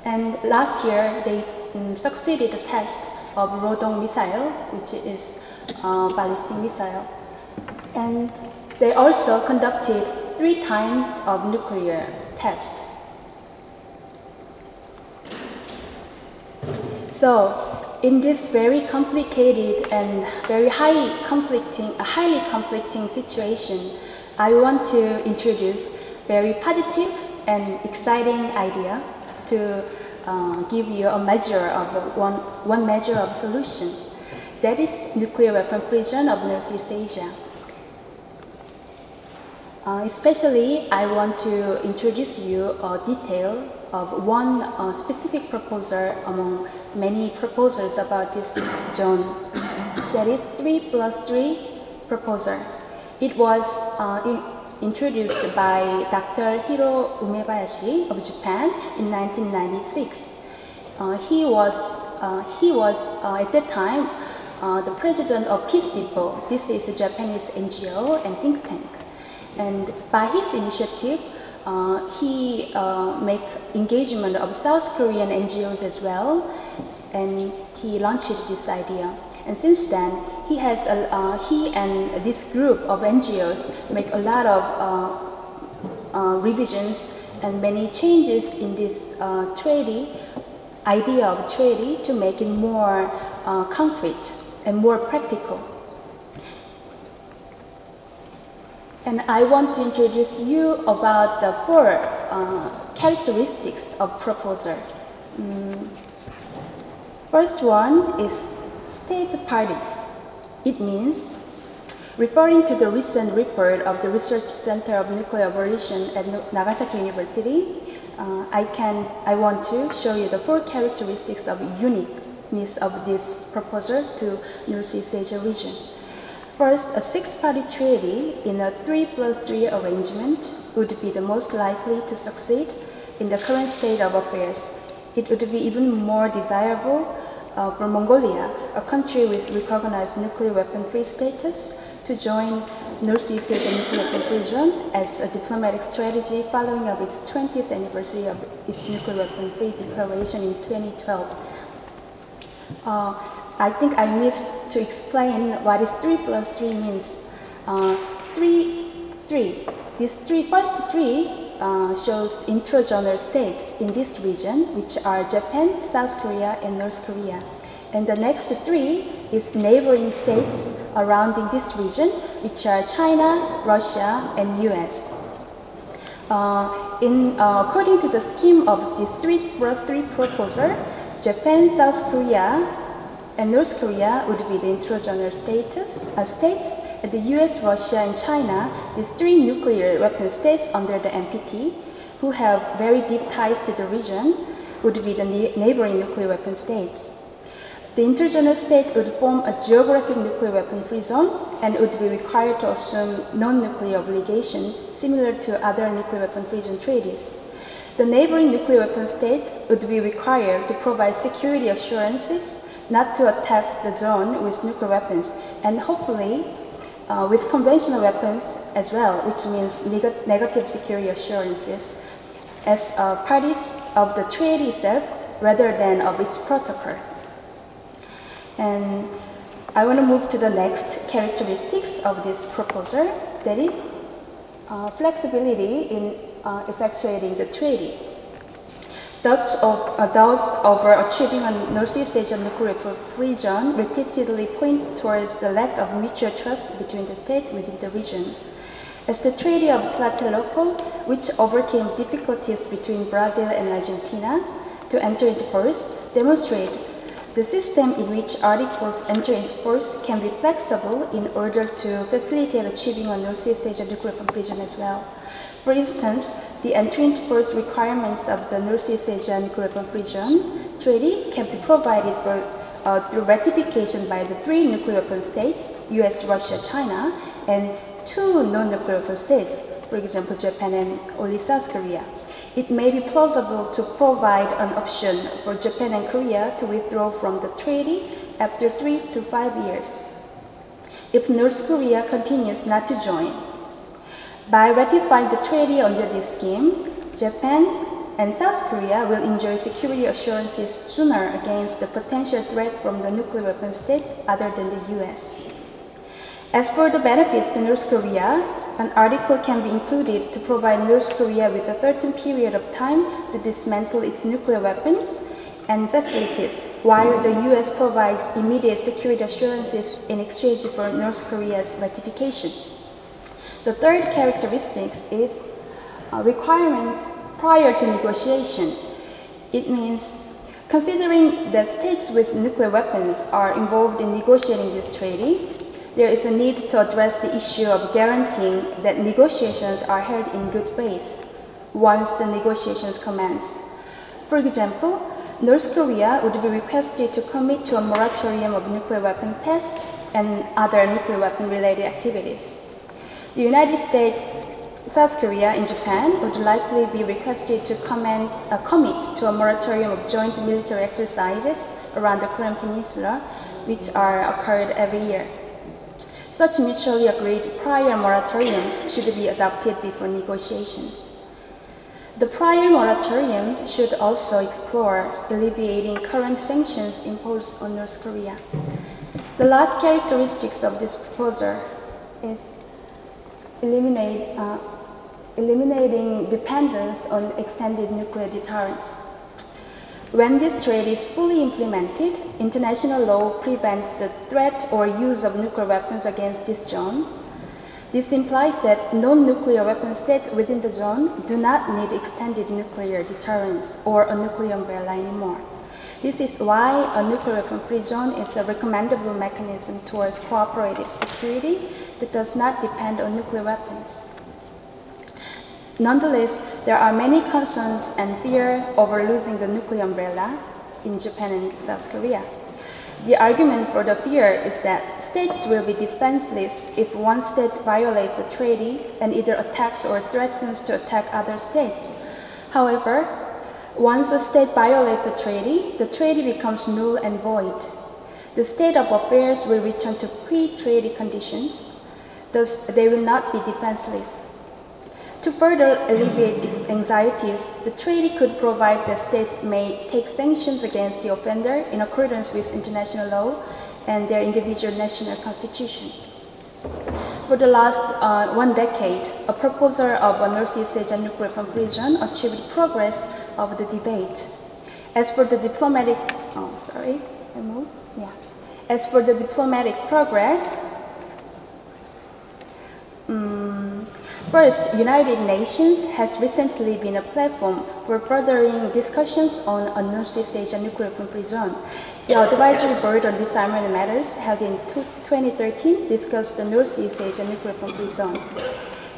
And last year they succeeded the test of Rodong missile, which is ballistic missile. And they also conducted 3 times of nuclear test. So, in this very complicated and very highly conflicting situation, I want to introduce very positive and exciting idea to give you a measure of one measure of solution. That is nuclear weapon free zone of Northeast Asia. Especially, I want to introduce you a detail of one specific proposal among many proposals about this zone. That is 3+3 proposal. It was introduced by Dr. Hiro Umebayashi of Japan in 1996. He was at that time the president of Peace Depot. This is a Japanese NGO and think tank. And by his initiative, he make engagement of South Korean NGOs as well, and he launched this idea. And since then, he and this group of NGOs make a lot of revisions and many changes in this idea of treaty to make it more concrete and more practical. And I want to introduce you about the 4 characteristics of proposal. First one is state parties. It means, referring to the recent report of the Research Center of Nuclear Evolution at Nagasaki University, I want to show you the 4 characteristics of uniqueness of this proposal to Northeast Asia region. First, a 6-party treaty in a 3+3 arrangement would be the most likely to succeed in the current state of affairs. It would be even more desirable for Mongolia, a country with recognized nuclear weapon-free status, to join Northeast Asia Nuclear Weapon-Free Zone as a diplomatic strategy following up its 20th anniversary of its nuclear weapon-free declaration in 2012. I think I missed to explain what is 3+3 means. These first three shows intrazonal states in this region, which are Japan, South Korea, and North Korea. And the next 3 is neighboring states surrounding this region, which are China, Russia, and US. According to the scheme of this 3+3 proposal, Japan, South Korea, and North Korea would be the intrazonal states, and the US, Russia, and China, these 3 nuclear weapon states under the NPT, who have very deep ties to the region, would be the neighboring nuclear weapon states. The intrazonal state would form a geographic nuclear weapon-free zone and would be required to assume non-nuclear obligation similar to other nuclear weapon-free zone treaties. The neighboring nuclear weapon states would be required to provide security assurances not to attack the zone with nuclear weapons, and hopefully with conventional weapons as well, which means negative security assurances, as parties of the treaty itself rather than of its protocol. And I want to move to the next characteristics of this proposal, that is flexibility in effectuating the treaty. Those over achieving a Northeast Asian nuclear-free zone repeatedly point towards the lack of mutual trust between the states within the region. As the Treaty of Tlatelolco, which overcame difficulties between Brazil and Argentina to enter into force, demonstrate the system in which articles enter into force can be flexible in order to facilitate achieving a Northeast Asian nuclear-free zone as well. For instance, the entry into force requirements of the Northeast Asian nuclear-free zone treaty can be provided for through ratification by the 3 nuclear states, US, Russia, China, and 2 non-nuclear states, for example, Japan and only South Korea. It may be plausible to provide an option for Japan and Korea to withdraw from the treaty after 3 to 5 years, if North Korea continues not to join. By ratifying the treaty under this scheme, Japan and South Korea will enjoy security assurances sooner against the potential threat from the nuclear weapon states other than the US. As for the benefits to North Korea, an article can be included to provide North Korea with a certain period of time to dismantle its nuclear weapons and facilities, while the US provides immediate security assurances in exchange for North Korea's ratification. The third characteristic is requirements prior to negotiation. It means considering that states with nuclear weapons are involved in negotiating this treaty, there is a need to address the issue of guaranteeing that negotiations are held in good faith once the negotiations commence. For example, North Korea would be requested to commit to a moratorium of nuclear weapon tests and other nuclear weapon-related activities. The United States, South Korea, and Japan would likely be requested to commit to a moratorium of joint military exercises around the Korean Peninsula, which are occurred every year. Such mutually agreed prior moratoriums should be adopted before negotiations. The prior moratorium should also explore alleviating current sanctions imposed on North Korea. The last characteristics of this proposal is eliminating dependence on extended nuclear deterrence. When this treaty is fully implemented, international law prevents the threat or use of nuclear weapons against this zone. This implies that non-nuclear weapon states within the zone do not need extended nuclear deterrence or a nuclear umbrella anymore. This is why a nuclear weapon-free zone is a recommendable mechanism towards cooperative security that does not depend on nuclear weapons. Nonetheless, there are many concerns and fear over losing the nuclear umbrella in Japan and South Korea. The argument for the fear is that states will be defenseless if one state violates the treaty and either attacks or threatens to attack other states. However, once a state violates the treaty becomes null and void. The state of affairs will return to pre-treaty conditions, thus they will not be defenseless. To further alleviate its anxieties, the treaty could provide that states may take sanctions against the offender in accordance with international law and their individual national constitution. For the last 1 decade, a proposal of a Northeast Asian nuclear free zone achieved progress of the debate. As for the diplomatic, As for the diplomatic progress, first, United Nations has recently been a platform for furthering discussions on a Northeast Asian nuclear free zone. The Advisory Board on Disarmament Matters, held in 2013, discussed the Northeast Asian nuclear free zone.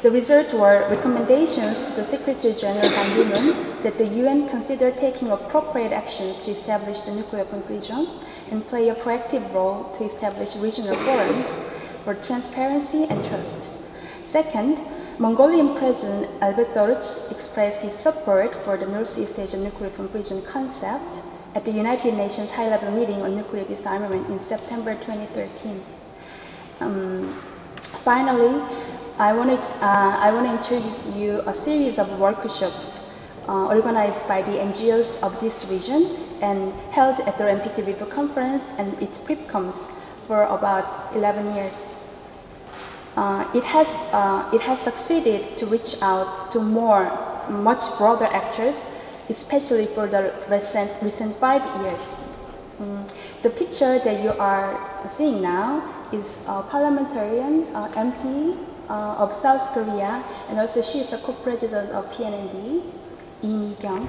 The result were recommendations to the Secretary General Ban Ki-moon that the UN consider taking appropriate actions to establish the nuclear free zone and play a proactive role to establish regional forums for transparency and trust. Second, Mongolian President Albertorz expressed his support for the Northeast Asian nuclear free zone concept at the United Nations High-Level Meeting on Nuclear Disarmament in September 2013. Finally, I want to introduce you a series of workshops organized by the NGOs of this region and held at the NPT Review Conference and its PRIPCOMs for about 11 years. It has succeeded to reach out to more much broader actors, especially for the recent 5 years. The picture that you are seeing now is a parliamentarian, MP of South Korea, and also she is the co-president of PNND, Lee Mi-kyung.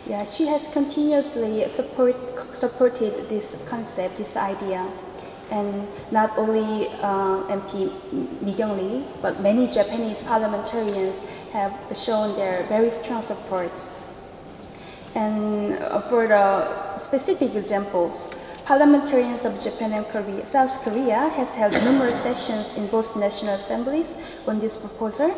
Yeah, she has continuously supported this concept, this idea. And not only MP Mi-kyung Lee, but many Japanese parliamentarians have shown their very strong supports. And for the specific examples, parliamentarians of Japan and Korea, South Korea has held numerous sessions in both national assemblies on this proposal,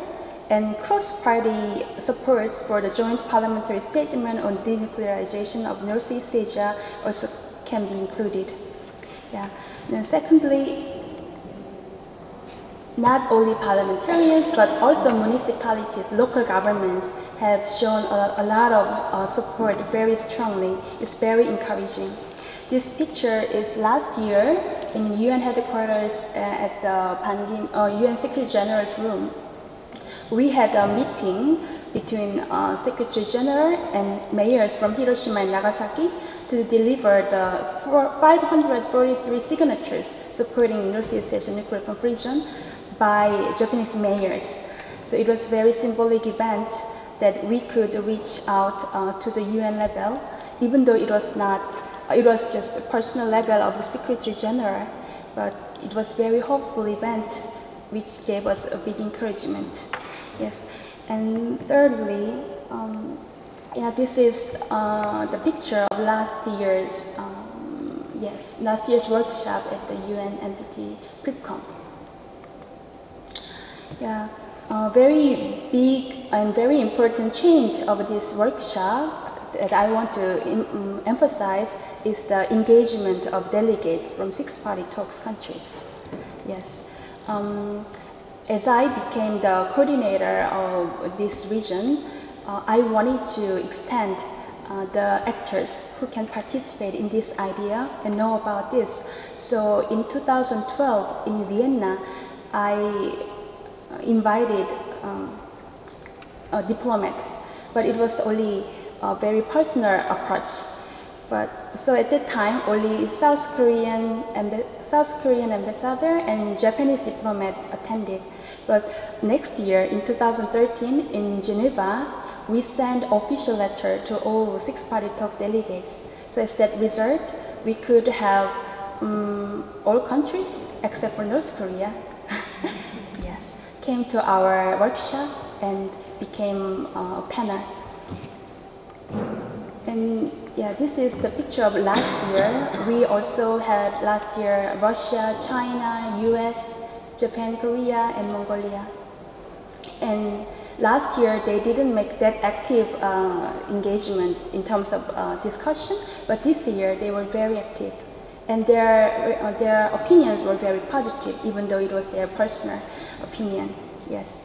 and cross-party supports for the joint parliamentary statement on denuclearization of Northeast Asia also can be included. Yeah. And secondly, not only parliamentarians, but also municipalities, local governments have shown a lot of support very strongly. It's very encouraging. This picture is last year in UN headquarters at the UN Secretary General's room. We had a meeting between Secretary General and mayors from Hiroshima and Nagasaki to deliver the 543 signatures supporting Northeast Asian nuclear confusion by Japanese mayors. So it was a very symbolic event that we could reach out to the UN level, even though it was not, it was just a personal level of the Secretary General, but it was a very hopeful event which gave us a big encouragement. Yes, and thirdly, yeah, this is the picture of last year's workshop at the UN NPT PRIPCOM. Yeah, very big and very important change of this workshop that I want to emphasize is the engagement of delegates from six-party talks countries. Yes. As I became the coordinator of this region, I wanted to extend the actors who can participate in this idea and know about this. So in 2012 in Vienna, I invited diplomats, but it was only a very personal approach. So at that time, only South Korean ambassador and Japanese diplomat attended. But next year, in 2013, in Geneva, we sent official letter to all six-party talk delegates. So as that result, we could have all countries except for North Korea, yes, came to our workshop and became a panel. And yeah, this is the picture of last year. We also had last year Russia, China, US, Japan, Korea, and Mongolia. And last year they didn't make that active engagement in terms of discussion, but this year they were very active. And their opinions were very positive, even though it was their personal opinion. Yes.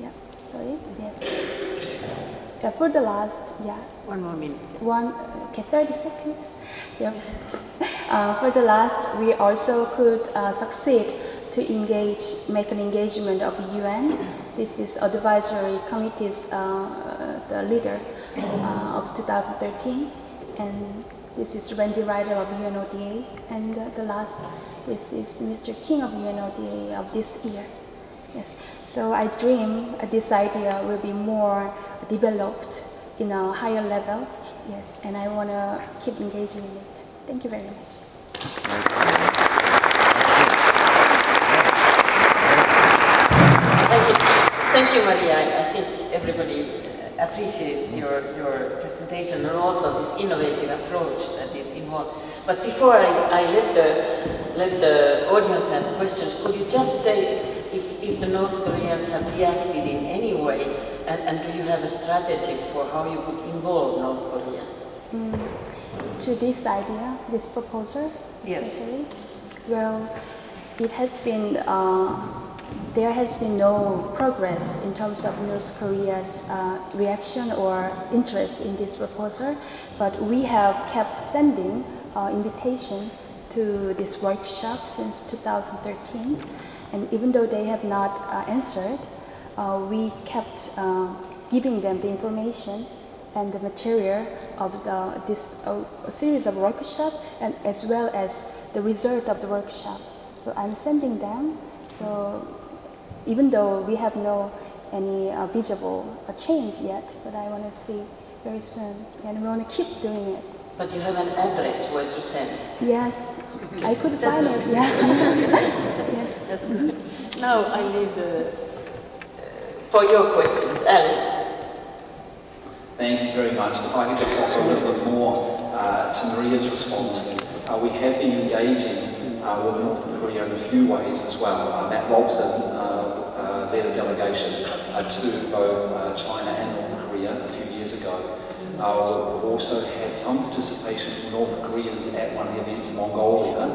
Yeah, sorry. Yes. For the last, yeah. 1 more minute. Okay, 30 seconds. Yeah. For the last, we also could succeed to make an engagement of UN. This is advisory committee's the leader of 2013, and this is Randy Ryder of UNODA, and the last, this is Mr. King of UNODA of this year. Yes, so I dream this idea will be more developed in a higher level. Yes, and I want to keep engaging in it. Thank you very much. Thank you, Maria. I think everybody appreciates your presentation and also this innovative approach that is involved. But before I let the audience ask questions, could you just say if the North Koreans have reacted in any way, and do you have a strategy for how you could involve North Korea? To this idea, this proposal? Yes. Especially? Well, it has been, there has been no progress in terms of North Korea's reaction or interest in this proposal, but we have kept sending invitation to this workshop since 2013, and even though they have not answered, we kept giving them the information and the material of this series of workshops, and as well as the result of the workshop. So I'm sending them. So even though we have no any visible change yet, but I want to see very soon, and we want to keep doing it. But you have an address where to send? Yes, I could find it. Yeah. Yes. Now I need for your questions, Ali. Thank you very much. If I could just offer a little bit more to Maria's response. We have been engaging with North Korea in a few ways as well. Matt Robson led a delegation to both China and North Korea a few years ago. We've also had some participation from North Koreans at one of the events in Mongolia,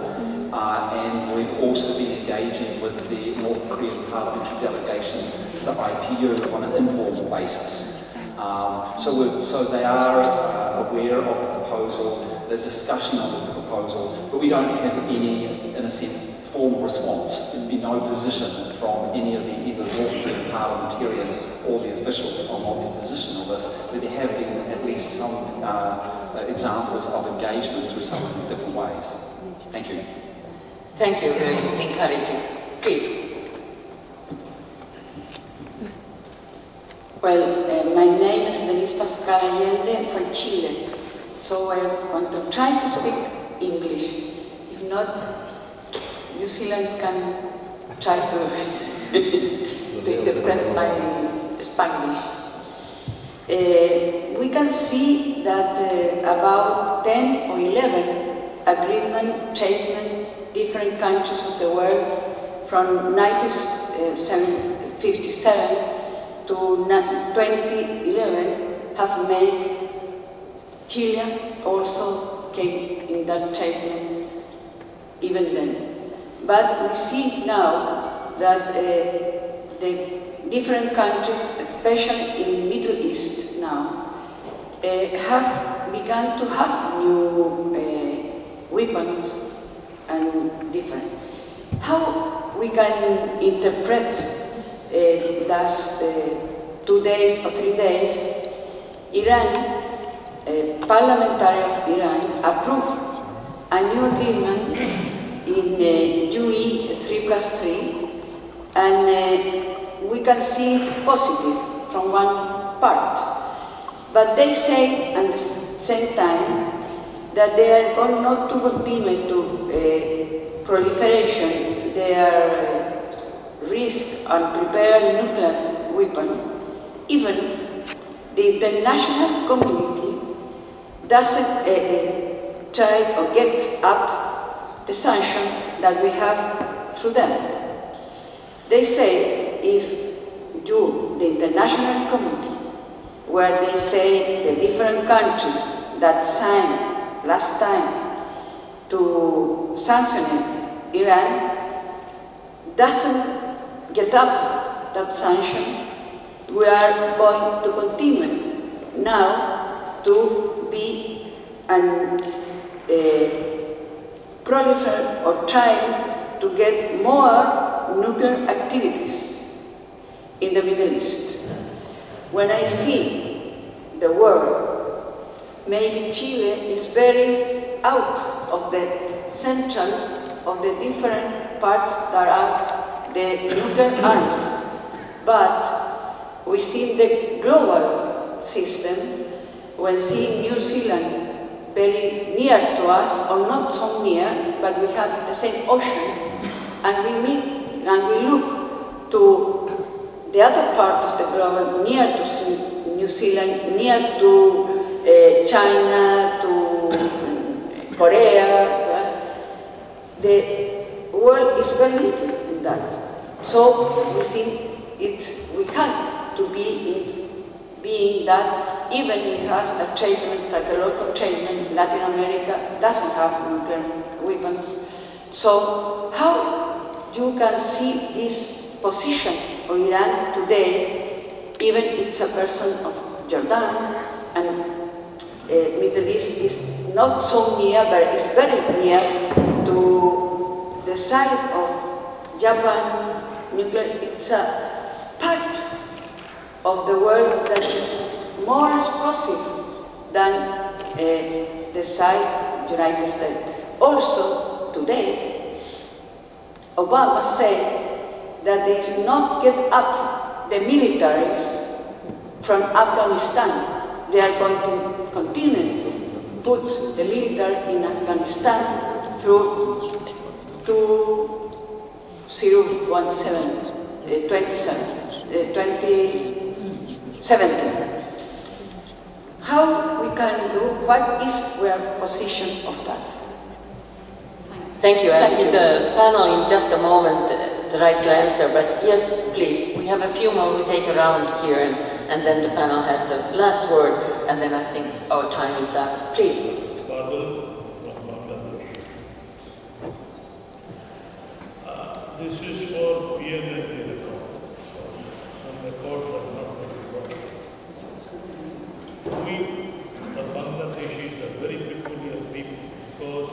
and we've also been engaging with the North Korean parliamentary delegations to the IPU on an informal basis. So they are aware of the proposal, the discussion of the proposal, but we don't have any, in a sense, formal response. There's been no position from any of the either North Korean parliamentarians or the officials on what their position on this, but there have been at least some examples of engagement through some of these different ways. Thank you. Thank you, very encouraging. Please. Well, my name is Denise Pascal Allende from Chile, so I want to try to speak English. If not, New Zealand can try to, to interpret my Spanish. We can see that about 10 or 11 agreements taken different countries of the world from 1957 to 2011 have made. Chile also came in that treatment even then. But we see now that the different countries, especially in Middle East now, have begun to have new weapons and different. How we can interpret last 2 days or 3 days, Iran, parliamentary of Iran, approved a new agreement in UE 3+3, and we can see positive from one part. But they say at the same time that they are going not to continue to proliferation their risk and prepare nuclear weapon. Even the international community doesn't try or get up the sanction that we have through them. They say if you, the international community, where they say the different countries that signed last time to sanction Iran doesn't get up that sanction, we are going to continue now to be an proliferate or trying to get more nuclear activities in the Middle East. When I see the world, maybe Chile is very out of the central of the different parts that are the nuclear arms, but we see the global system, when see New Zealand very near to us, or not so near, but we have the same ocean, and we meet and we look to the other part of the globe, near to New Zealand, near to China, to Korea. The world is very little in that. So we think we have to be being that even we have a treatment, like a local treatment, Latin America doesn't have nuclear weapons. So how you can see this position of Iran today, even it's a person of Jordan, and Middle East is not so near, but it's very near to the side of Japan nuclear. It's a part of the world that is more explosive than the side United States. Also, today, Obama said that they is not get up the militaries from Afghanistan. They are going to continue to put the military in Afghanistan through 2017. How we can do, what is our position of that? Thank you. I'll give the panel in just a moment the right to answer, but yes, please. We have a few more we take around here, and then the panel has the last word, and then I think our time is up. Please. This is for PNND record. Some records are not recorded. We, the Bangladeshis, are very peculiar people because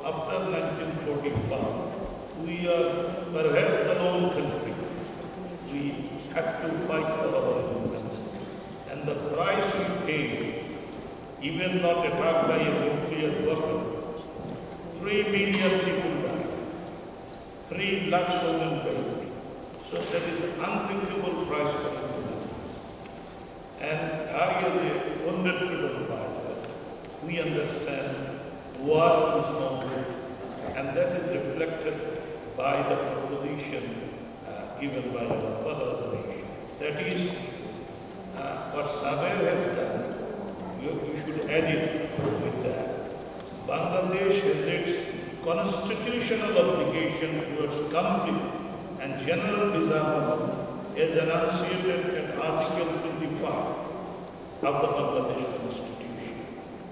after 1945, we are perhaps a lone country. We have to fight for our independence. And the price we paid, even not attacked by a nuclear weapon, 3 million people died. 3 lakhs women died. So that is an unthinkable price for independence. And I, as a wounded freedom fighter, we understand war is no good. And that is reflected by the proposition given by our father of the nation. That is what Saber has done. You should add it with that. Bangladesh has its constitutional obligation towards complete and general disarmament as enunciated in Article 25 of the Bangladesh Constitution.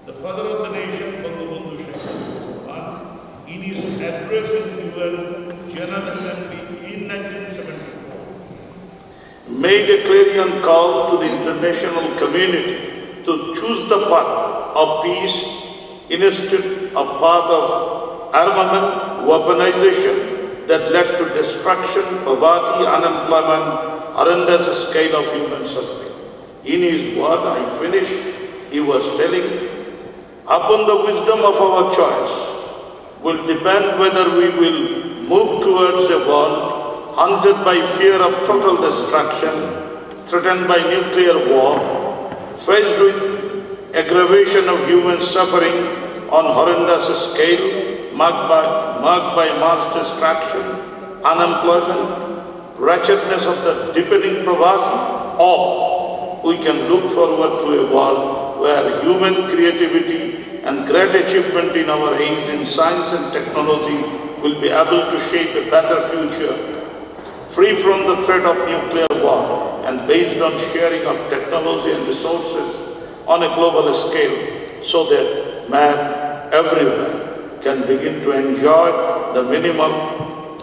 The father of the nation, Bangabandhu Sheikh Khan, in his address in UN General Assembly in 1974, made a clarion call to the international community to choose the path of peace instead of path of armament, weaponization that led to destruction, poverty, unemployment, horrendous scale of human suffering. In his word, I finish, he was telling, upon the wisdom of our choice will depend whether we will move towards a world haunted by fear of total destruction, threatened by nuclear war, faced with aggravation of human suffering on horrendous scale, marked by mass destruction, unemployment, wretchedness of the deepening poverty, or we can look forward to a world where human creativity and great achievement in our age in science and technology will be able to shape a better future, free from the threat of nuclear war and based on sharing of technology and resources on a global scale, so that man everywhere can begin to enjoy the minimum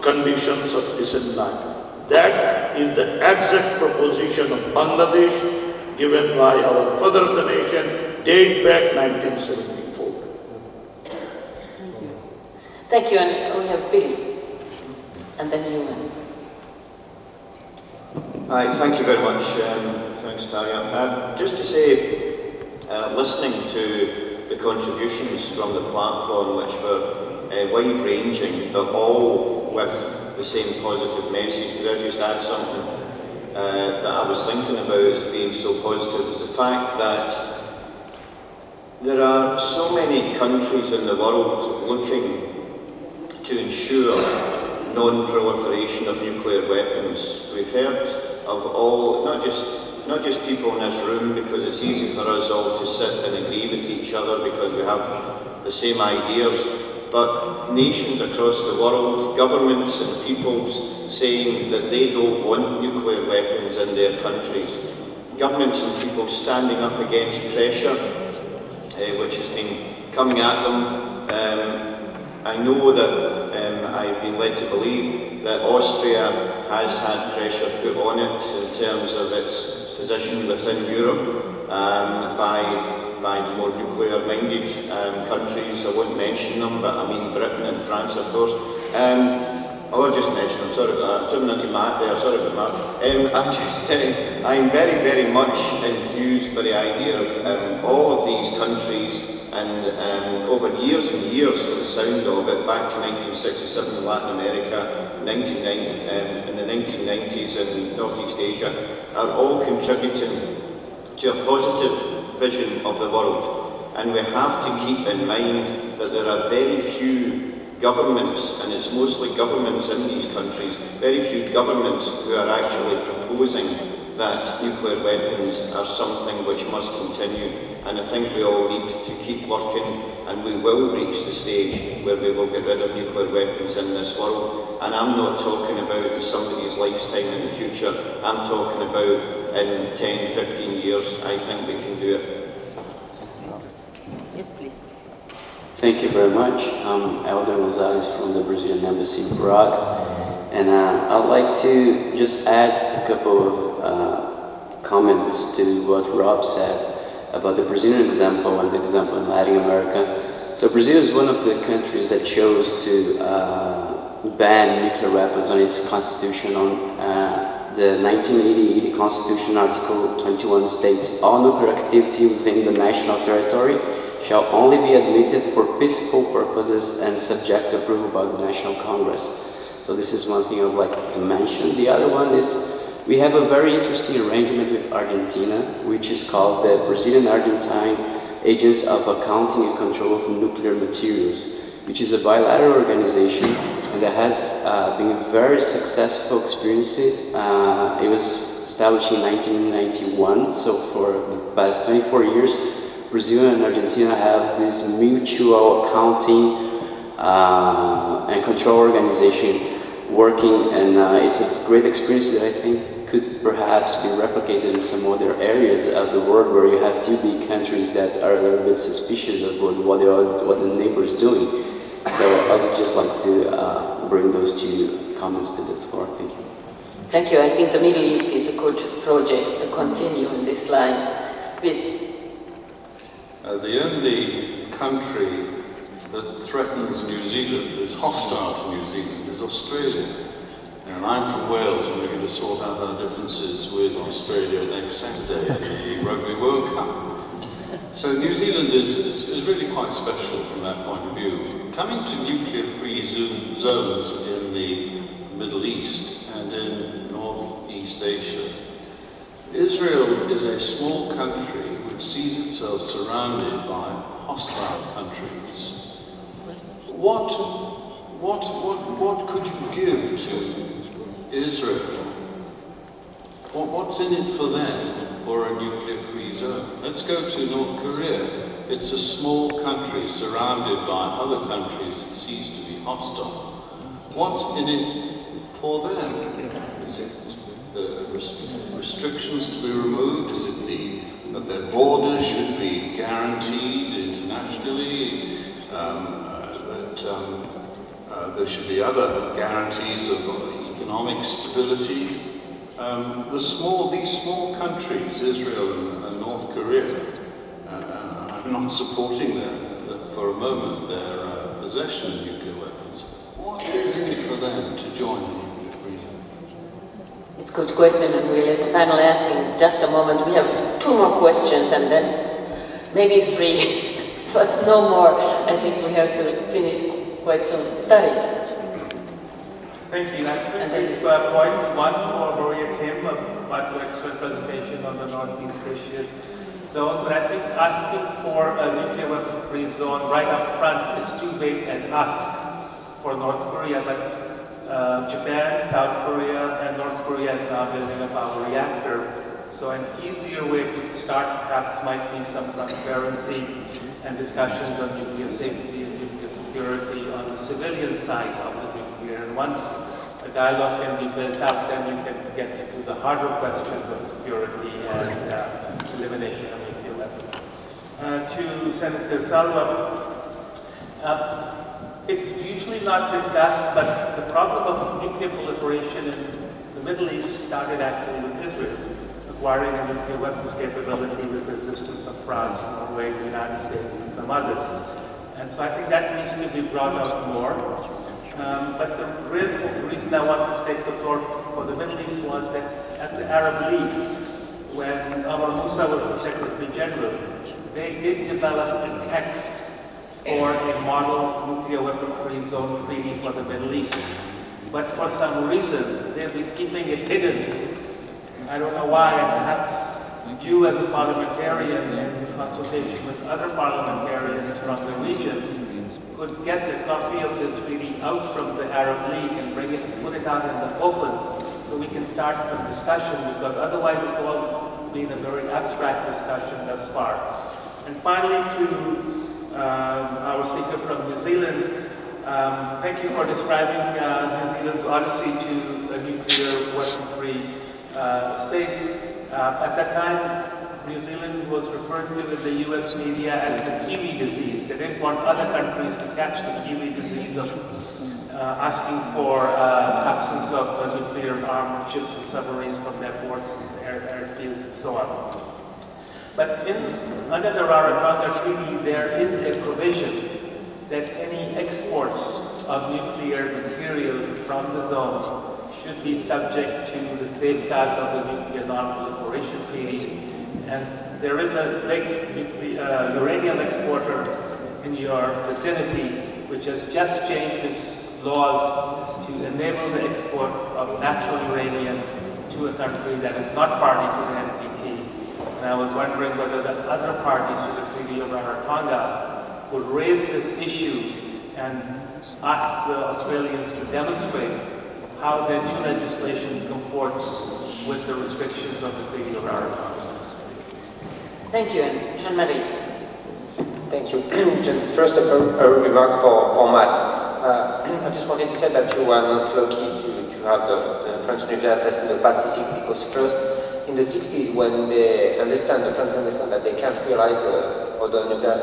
conditions of decent life. That is the exact proposition of Bangladesh given by our father of the nation, date back 1974. Thank you, and we have Billy, and then you. Hi, thank you very much. Thanks, Tarja. Just to say, listening to the contributions from the platform, which were wide-ranging, but all with the same positive message. Could I just add something that I was thinking about as being so positive, is the fact that there are so many countries in the world looking to ensure non-proliferation of nuclear weapons. We've heard of all, not just people in this room, because it's easy for us all to sit and agree with each other because we have the same ideas, but nations across the world, governments and peoples saying that they don't want nuclear weapons in their countries. Governments and people standing up against pressure which has been coming at them. I know that I've been led to believe that Austria has had pressure put on it in terms of its position within Europe by the more nuclear-minded countries. I won't mention them, but I mean Britain and France, of course. I'll just mention them, sorry about that. Jumping into Matt there, sorry about that. I'm very, very much enthused by the idea of all of these countries, and over years and years, for the sound of it, back to 1967 in Latin America, in the 1990s in Northeast Asia, are all contributing to a positive vision of the world. And we have to keep in mind that there are very few governments, and it's mostly governments in these countries, very few governments who are actually proposing that nuclear weapons are something which must continue. And I think we all need to keep working, and we will reach the stage where we will get rid of nuclear weapons in this world. And I'm not talking about somebody's lifetime in the future, I'm talking about in 10, 15 years, I think we can do it. Yes, please. Thank you very much. I'm Elder Gonzalez from the Brazilian Embassy in Prague, and I'd like to just add a couple of comments to what Rob said about the Brazilian example and the example in Latin America. So Brazil is one of the countries that chose to ban nuclear weapons on its constitution. On the 1980 Constitution, Article 21 states, all nuclear activity within the national territory shall only be admitted for peaceful purposes and subject to approval by the National Congress. So this is one thing I'd like to mention. The other one is we have a very interesting arrangement with Argentina, which is called the Brazilian-Argentine Agents of Accounting and Control of Nuclear Materials, which is a bilateral organization and that has been a very successful experience. It was established in 1991, so for the past 24 years, Brazil and Argentina have this mutual accounting and control organization working, and it's a great experience that I think could perhaps be replicated in some other areas of the world where you have two big countries that are a little bit suspicious of what the neighbor is doing. So I would just like to bring those two comments to the floor. Thank you. Thank you. I think the Middle East is a good project to continue in this line. Please. The only country that threatens New Zealand, is hostile to New Zealand, is Australia. And I'm from Wales, and we're going to sort out our differences with Australia next Saturday at the Rugby World Cup. So New Zealand is really quite special from that point of view. Coming to nuclear-free zones in the Middle East and in Northeast Asia, Israel is a small country which sees itself surrounded by hostile countries. What could you give to Israel? What's in it for them for a nuclear-free zone? Let's go to North Korea. It's a small country surrounded by other countries it sees to be hostile. What's in it for them? Is it the restrictions to be removed? Is it that their borders should be guaranteed internationally? There should be other guarantees of economic stability. These small countries, Israel and North Korea, I'm not supporting for a moment their possession of nuclear weapons. What is in it for them to join the nuclear free zone? It's a good question, and we'll let the panel ask in just a moment. We have 2 more questions and then maybe 3, but no more. I think we have to finish quite soon. Tarja. Thank you. I think points. One for Maria Kim about your excellent presentation on the Northeast Asia zone, but I think asking for a nuclear weapon-free zone right up front is too big an ask for North Korea, but Japan, South Korea, and North Korea is now building a power reactor. So an easier way to start perhaps might be some transparency and discussions on nuclear safety and nuclear security on the civilian side of the nuclear. And once a dialogue can be built up, then you can get into the harder questions of security and elimination of nuclear weapons. To Senator Salwa, it's usually not discussed, but the problem of nuclear proliferation in the Middle East started actually with Israel. acquiring a nuclear weapons capability with the assistance of France, Norway, the United States, and some others. And so I think that needs to be brought up more. But the real reason I wanted to take the floor for the Middle East was that at the Arab League, when Omar Musa was the Secretary General, they did develop a text for a model nuclear weapon-free zone treaty for the Middle East. But for some reason, they've been keeping it hidden. I don't know why, and perhaps you as a parliamentarian in consultation with other parliamentarians from the region could get a copy of this treaty out from the Arab League and bring it, put it out in the open so we can start some discussion, because otherwise it's all been a very abstract discussion thus far. And finally, to our speaker from New Zealand, thank you for describing New Zealand's odyssey to a nuclear weapon-free state. At that time, New Zealand was referred to in the US media as the Kiwi disease. They didn't want other countries to catch the Kiwi disease of asking for absence of nuclear armed ships and submarines from their ports, airfields, and so on. But under the Rarotonga Treaty, there is a provision that any exports of nuclear materials from the zone should be subject to the safeguards of the Nuclear Non-Proliferation Treaty. And there is a big uranium exporter in your vicinity which has just changed its laws to enable the export of natural uranium to a country that is not party to the NPT. And I was wondering whether the other parties to the Treaty of Rarotonga would raise this issue and ask the Australians to demonstrate how their new legislation comports with the restrictions of the Treaty of Rarotonga. Thank you, and Jean-Marie. Thank you. Just first, a remark for Matt. I just wanted to say that you were not lucky to have the French nuclear test in the Pacific, because first, in the 60s, when the French understand that they can't realize the nuclear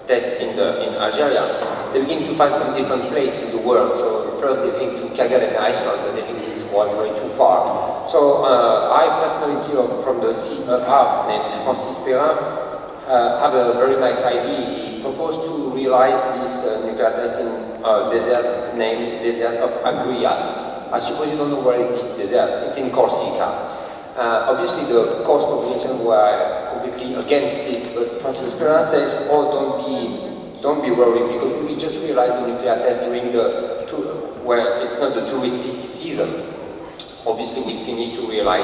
test in Algeria, they begin to find some different places in the world. So first they think to Kagel and Iceland, but they think it was very too far. So I personally, from the CEA, named Francis Perrin, have a very nice idea. He proposed to realize this nuclear test in a desert named Desert of Riet. I suppose you don't know where is this desert. It's in Corsica. Obviously, the Corse population were completely against this, but Francis Perrin says, "Oh, don't be worried, because we just realized the nuclear test during where it's not the tourist season. Obviously, we finished to realize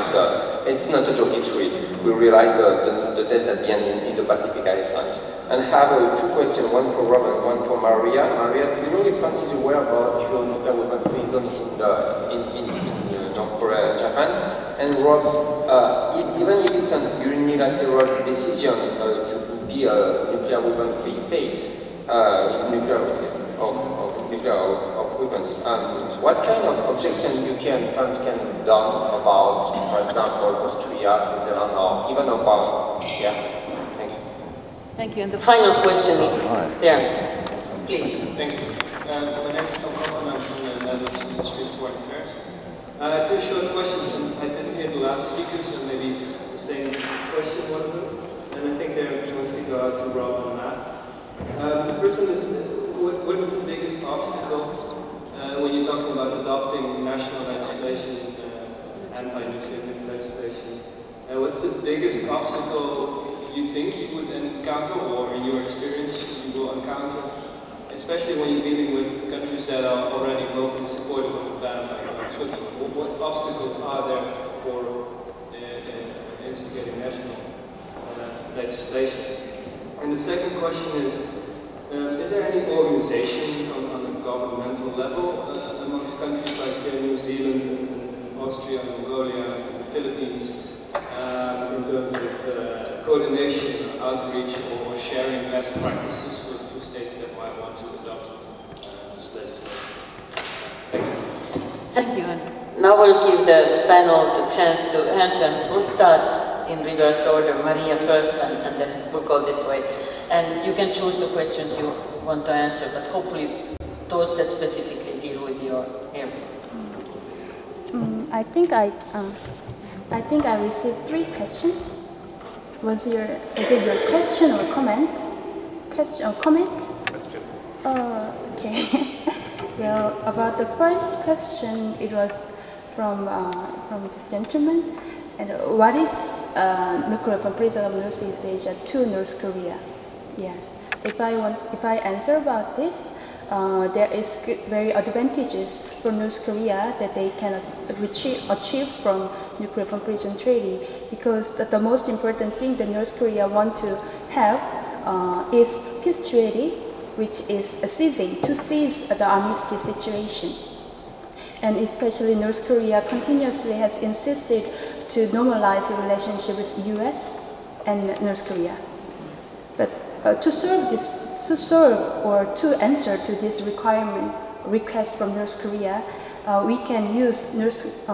it's not a joke, it's real. We realized the test at the end in the Pacific Islands." And I have two questions, one for Rob and one for Maria. Maria, do you know if France is aware about your nuclear weapon-free zone in North Korea and Japan? And Rob, even if it's a unilateral decision to be a nuclear weapon-free state, nuclear weapons, what kind of objection UK and France can do about, for example, Austria, Switzerland, or even about, yeah? Thank you. Thank you. And the final question is there. Please. Thank you. My name is Tom Koppelman from the Netherlands Ministry of Foreign Affairs. Two short questions, and I didn't hear the last speaker, so maybe it's the same question, one of them. And I think they mostly go out to Rob and Matt. The first one is, what is the biggest obstacle when you're talking about adopting national legislation, anti-nuclear legislation? What's the biggest obstacle you think you would encounter, or in your experience you will encounter, especially when you're dealing with countries that are already vocally supportive of the ban, like Switzerland? What obstacles are there for instigating national legislation? And the second question is there any organization on a governmental level amongst countries like New Zealand and Austria, Mongolia, and the Philippines in terms of coordination, outreach, or sharing best practices with states that might want to adopt this legislation? Thank you. Thank you. And now we'll give the panel the chance to answer. We'll start in reverse order. Maria first, and then we'll go this way. And you can choose the questions you want to answer, but hopefully those that specifically deal with your area. I think I think I received 3 questions. Is it your question or comment? Question or comment? Question. Okay. Well, about the first question, it was from this gentleman. And what is nuclear proliferation of Northeast Asia to North Korea? Yes. If I answer about this, there is very advantages for North Korea that they can achieve from nuclear proliferation treaty, because the most important thing that North Korea want to have is peace treaty, which is to seize the amnesty situation. And especially North Korea continuously has insisted to normalize the relationship with US and North Korea. But to answer to this request from North Korea, we can use Northeast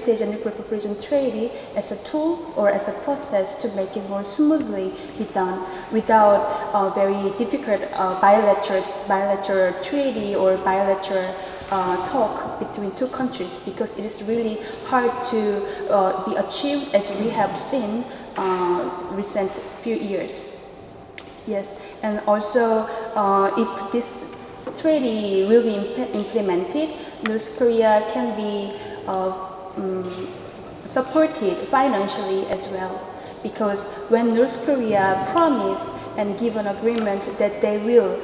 Asia Nuclear Proliferation Treaty as a tool or as a process to make it more smoothly be done without very difficult bilateral treaty or bilateral talk between 2 countries, because it is really hard to be achieved, as we have seen recent few years. Yes, and also if this treaty will be implemented, North Korea can be supported financially as well, because when North Korea promise and give an agreement that they will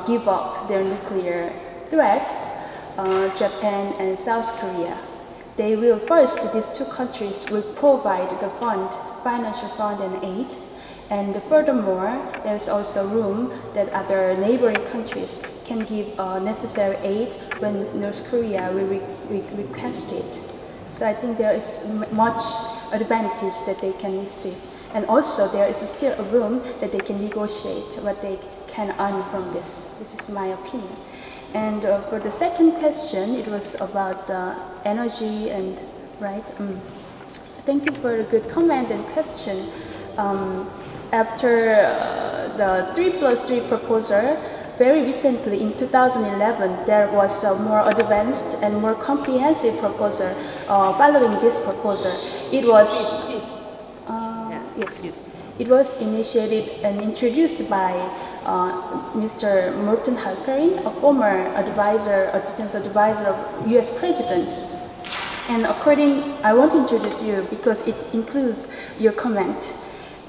give up their nuclear threats, Japan and South Korea, they will first, these 2 countries will provide the financial fund and aid. And furthermore, there's also room that other neighboring countries can give necessary aid when North Korea will request it. So I think there is much advantage that they can receive. And also there is still a room that they can negotiate what they can earn from this. This is my opinion. And for the second question, it was about the energy and, right? Thank you for the good comment and question. After the 3+3 proposal, very recently in 2011, there was a more advanced and more comprehensive proposal following this proposal. It was, it was initiated and introduced by Mr. Morton Halperin, a former advisor, a defense advisor of US presidents. And I want to introduce you because it includes your comment.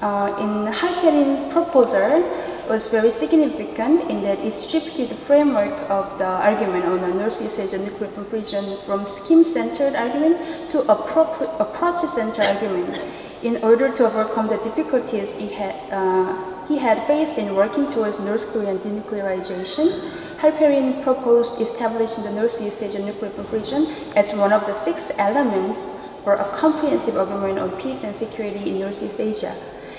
In Halperin's proposal was very significant in that it shifted the framework of the argument on the Northeast Asia nuclear proliferation from scheme-centered argument to approach-centered argument in order to overcome the difficulties he had faced in working towards North Korean denuclearization. Halperin proposed establishing the Northeast Asia nuclear proliferation as one of the 6 elements for a comprehensive agreement on peace and security in Northeast Asia.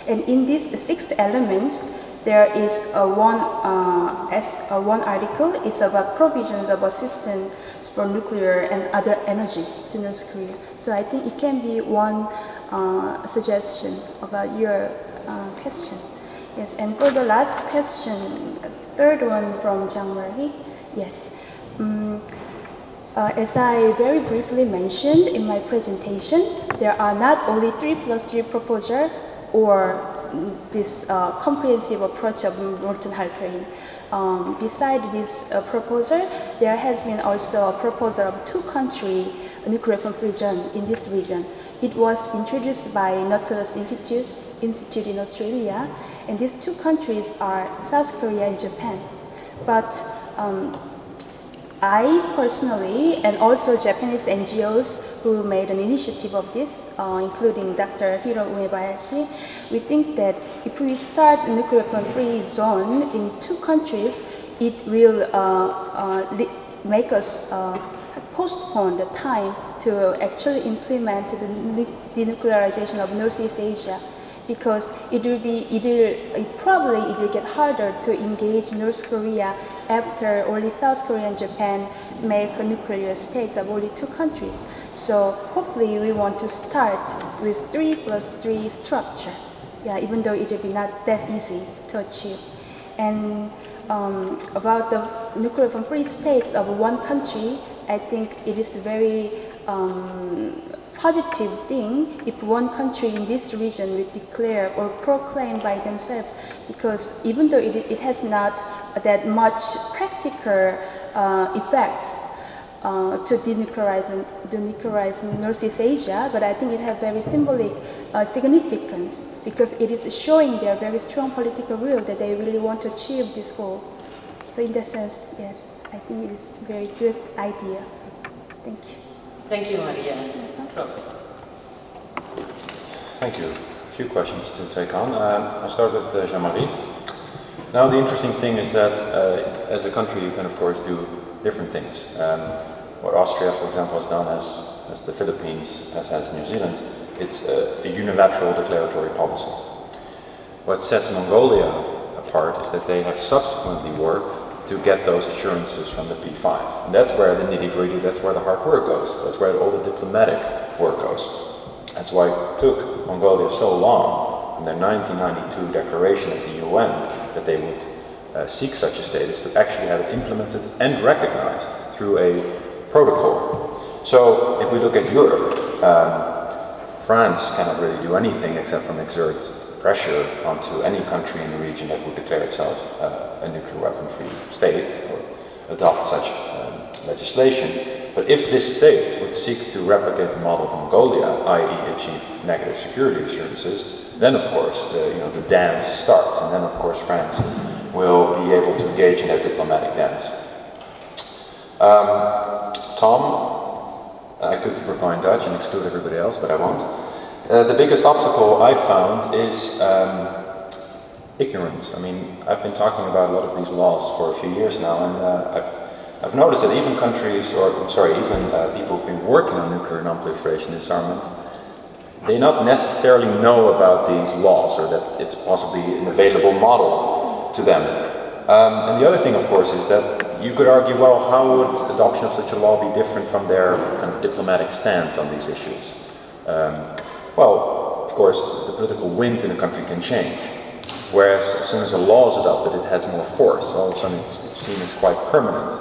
And in these 6 elements, there is one article. It's about provisions of assistance for nuclear and other energy to North Korea. So I think it can be one suggestion about your question. Yes, and for the last question, third one from Jang Marie. Yes. As I very briefly mentioned in my presentation, there are not only 3+3 proposal or this comprehensive approach of Morton Halperin. Beside this proposal, there has been also a proposal of 2-country nuclear proliferation in this region. It was introduced by Nautilus Institute in Australia, and these 2 countries are South Korea and Japan. But I personally, and also Japanese NGOs who made an initiative of this, including Dr. Hiro Uebayashi, we think that if we start a nuclear-free zone in 2 countries, it will make us postpone the time to actually implement the denuclearization of Northeast Asia, because it will get harder to engage North Korea after only South Korea and Japan make nuclear states of only 2 countries. So hopefully we want to start with 3+3 structure. Yeah, even though it will be not that easy to achieve. And about the nuclear free states of one country, I think it is very positive thing if one country in this region will declare or proclaim by themselves, because even though it has not that much practical effects to denuclearize Northeast Asia, but I think it has very symbolic significance, because it is showing their very strong political will that they really want to achieve this goal. So in that sense, yes, I think it is a very good idea. Thank you. Thank you, Maria. Thank you. A few questions to take on. I'll start with Jean-Marie. Now, the interesting thing is that as a country, you can, of course, do different things. What Austria, for example, has done, as the Philippines, as has New Zealand, it's a unilateral declaratory policy. What sets Mongolia apart is that they have subsequently worked to get those assurances from the P5. And that's where the nitty-gritty, that's where the hard work goes. That's where all the diplomatic work goes. That's why it took Mongolia so long, in their 1992 declaration at the UN, that they would seek such a status, to actually have it implemented and recognized through a protocol. So if we look at Europe, France cannot really do anything except from exert pressure onto any country in the region that would declare itself a nuclear weapon-free state or adopt such legislation. But if this state would seek to replicate the model of Mongolia, i.e. achieve negative security assurances, then of course the dance starts, and then of course France will be able to engage in that diplomatic dance. Tom, I could reply in Dutch and exclude everybody else, but I won't. The biggest obstacle I found is ignorance. I mean, I've been talking about a lot of these laws for a few years now, and I've noticed that even countries, even people who've been working on nuclear non-proliferation disarmament, they not necessarily know about these laws, or that it's possibly an available model to them. And the other thing, of course, is that you could argue, well, how would adoption of such a law be different from their kind of diplomatic stance on these issues? Well, of course, the political wind in a country can change. Whereas as soon as a law is adopted, it has more force. All of a sudden, it's seen as quite permanent.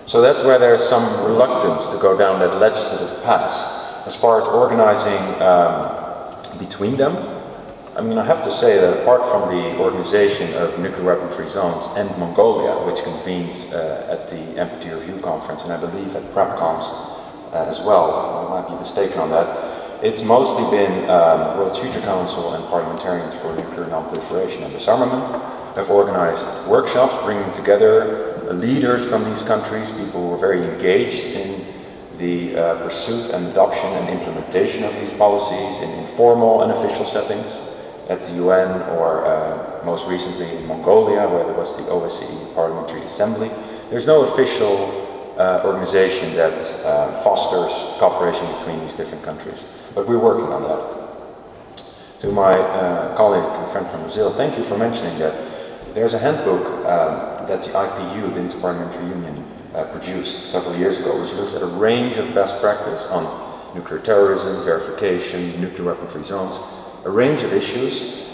So that's where there's some reluctance to go down that legislative path. As far as organizing between them, I mean, I have to say that apart from the organization of nuclear weapon-free zones and Mongolia, which convenes at the NPT Review Conference, and I believe at PrepComs as well, I might be mistaken on that, it's mostly been World Future Council and parliamentarians for nuclear non-proliferation and disarmament have organized workshops bringing together leaders from these countries, people who are very engaged in the pursuit and adoption and implementation of these policies in informal and official settings at the UN, or most recently in Mongolia, where there was the OSCE Parliamentary Assembly. There's no official organization that fosters cooperation between these different countries, but we're working on that. To my colleague and friend from Brazil, thank you for mentioning that. There's a handbook that the IPU, the Interparliamentary Union, produced several years ago, which looks at a range of best practice on nuclear terrorism, verification, nuclear weapon-free zones, a range of issues.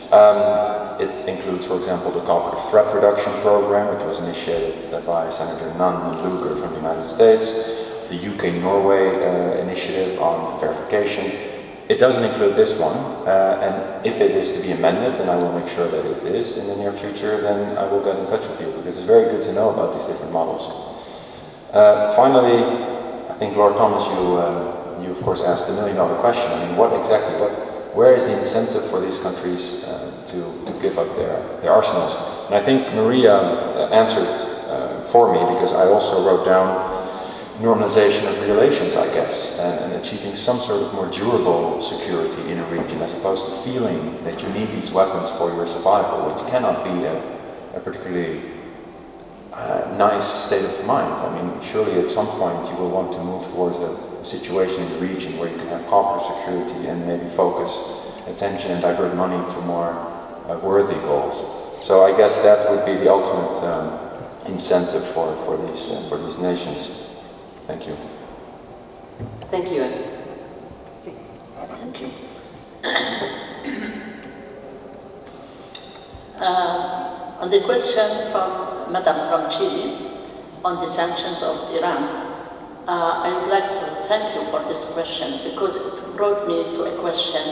It includes, for example, the Cooperative Threat Reduction Program, which was initiated by Senator Nunn and Lugar from the United States, the UK-Norway initiative on verification. It doesn't include this one, and if it is to be amended, and I will make sure that it is in the near future, then I will get in touch with you, because it's very good to know about these different models. Finally, I think, Lord Thomas, you of course asked the million-dollar question. I mean, where is the incentive for these countries to give up their arsenals? And I think Maria answered for me, because I also wrote down normalization of relations, I guess, and achieving some sort of more durable security in a region, as opposed to feeling that you need these weapons for your survival, which cannot be a particularly nice state of mind. I mean, surely at some point you will want to move towards a situation in the region where you can have cooperative security and maybe focus attention and divert money to more worthy goals. So I guess that would be the ultimate incentive for these nations. Thank you. Thank you. Thank you. On the question from Madame from Chile on the sanctions of Iran, I would like to thank you for this question because it brought me to a question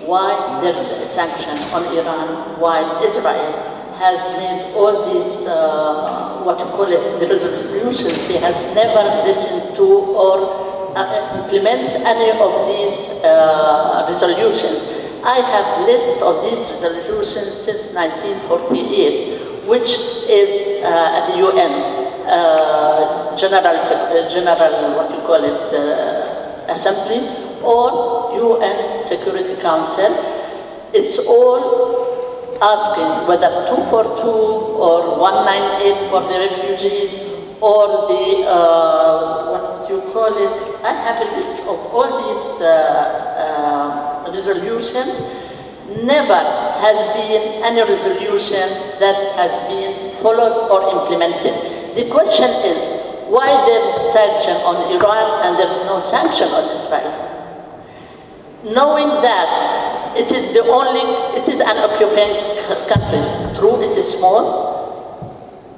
why there is a sanction on Iran while Israel has made all these, what you call it, the resolutions. He has never listened to or implement any of these resolutions. I have list of these resolutions since 1948, which is at the UN. General, what you call it, Assembly or UN Security Council. It's all asking whether 242 or 198 for the refugees or the, what you call it, I have a list of all these resolutions. Never has been any resolution that has been followed or implemented. The question is, why there is sanction on Iran and there is no sanction on Israel? Knowing that it is an occupying country. True, it is small,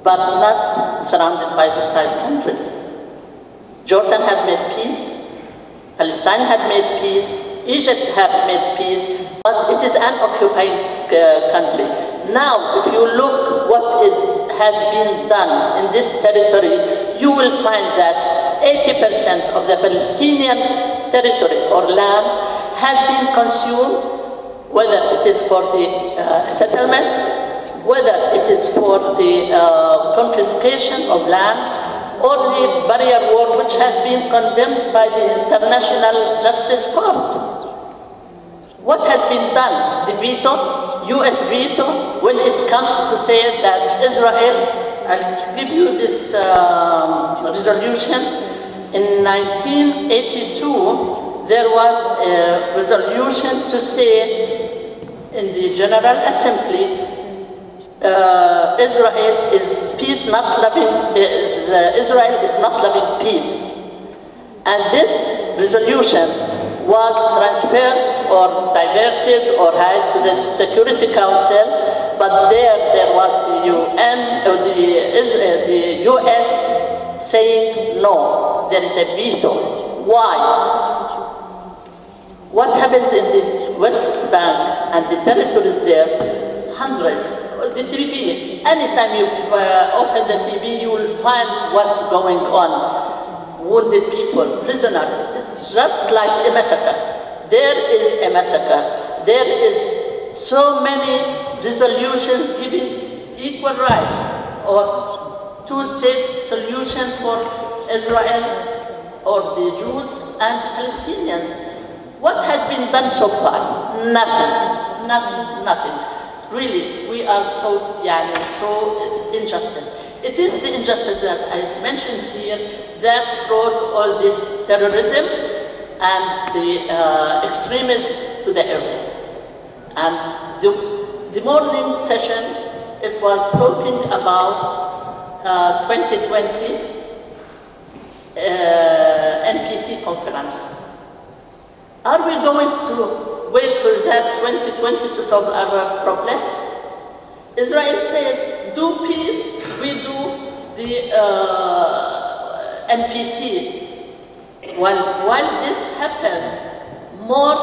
but not surrounded by hostile countries. Jordan have made peace, Palestine have made peace, Egypt have made peace, but it is an occupying country. Now, if you look what has been done in this territory, you will find that 80% of the Palestinian territory or land has been consumed, whether it is for the settlements, whether it is for the confiscation of land, or the barrier war which has been condemned by the International Justice Court. What has been done? The veto, US veto, when it comes to say that Israel, I'll give you this resolution, in 1982, there was a resolution to say in the General Assembly, Israel is peace not loving, Israel is not loving peace. And this resolution was transferred or diverted or had to the Security Council, but there was the UN or the US saying no, there is a veto. Why? What happens in the West Bank and the territories there? Hundreds. The TV, anytime you open the TV, you will find what's going on. Wounded people, prisoners. It's just like a massacre. There is a massacre. There is so many resolutions giving equal rights or two-state solution for Israel or the Jews and Palestinians. What has been done so far? Nothing. Nothing. Really, we are so it's injustice. It is the injustice that I mentioned here that brought all this terrorism and the extremism to the area. And the morning session, it was talking about 2020 NPT conference. Are we going to wait till that 2020 to solve our problems? Israel says, do peace, we do the NPT. While this happens, more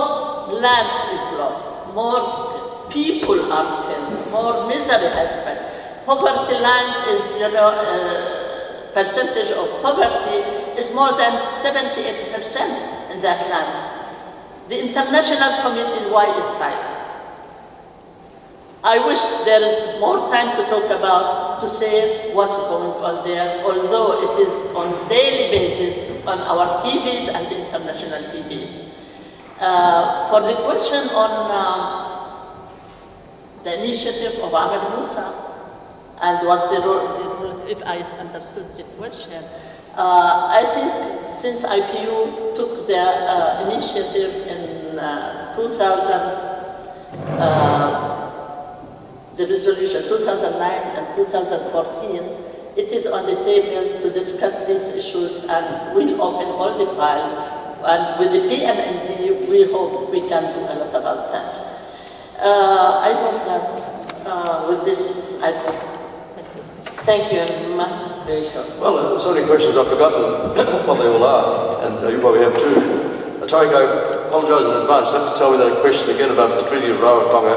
lands is lost, more people are killed, more misery has been. Poverty line is, percentage of poverty is more than 78% in that land. The international community, why is silent? I wish there is more time to talk about, to say what's going on there, although it is on daily basis on our TVs and international TVs. For the question on the initiative of Ahmed Musa and what the role, if I understood the question, I think since IPU took the initiative in 2000, the resolution 2009 and 2014, it is on the table to discuss these issues, and we'll open all the files. And with the PNND, we hope we can do a lot about that. I hope that with this, I could. Thank you. very short. Well, there's so many questions I've forgotten what they all are, and you probably have too. Tarja, I apologise in advance. You have to tell me that question again about the Treaty of Rarotonga.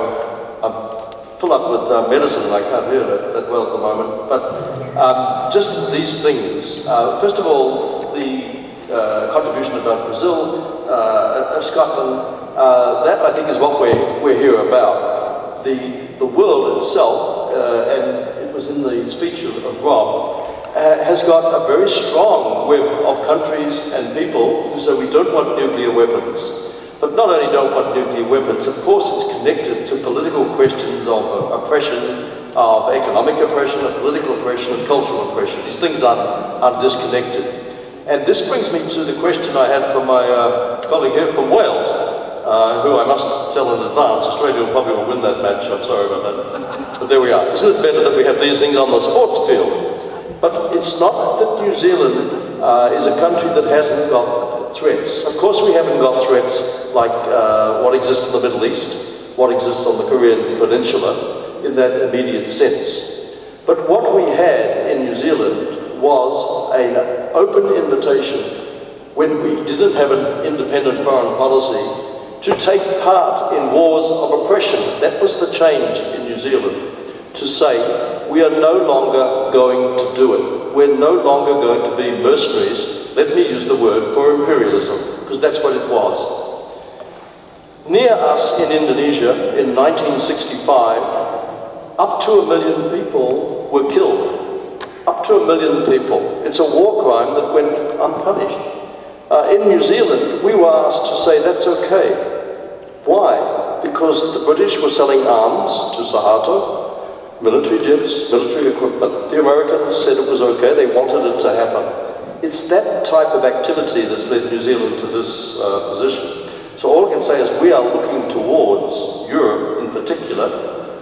I'm full up with medicine and I can't hear that well at the moment. But just these things. First of all, the contribution about Brazil, Scotland, that I think is what we're here about. The world itself, and it was in the speech of Rob, has got a very strong web of countries and people who say we don't want nuclear weapons. But not only don't want nuclear weapons, of course it's connected to political questions of oppression, of economic oppression, of political oppression, and cultural oppression. These things are disconnected. And this brings me to the question I had from my colleague here from Wales, who I must tell in advance, Australia probably will win that match, I'm sorry about that. But there we are. Isn't it better that we have these things on the sports field? But it's not that New Zealand is a country that hasn't got threats. Of course we haven't got threats like what exists in the Middle East, what exists on the Korean Peninsula, in that immediate sense. But what we had in New Zealand was an open invitation, when we didn't have an independent foreign policy, to take part in wars of oppression. That was the change in New Zealand, to say, we are no longer going to do it. We're no longer going to be mercenaries, let me use the word, for imperialism, because that's what it was. Near us in Indonesia, in 1965, up to 1 million people were killed. Up to 1 million people. It's a war crime that went unpunished. In New Zealand, we were asked to say that's okay. Why? Because the British were selling arms to Suharto, military jets, military equipment. The Americans said it was okay, they wanted it to happen. It's that type of activity that's led New Zealand to this position. So all I can say is we are looking towards Europe in particular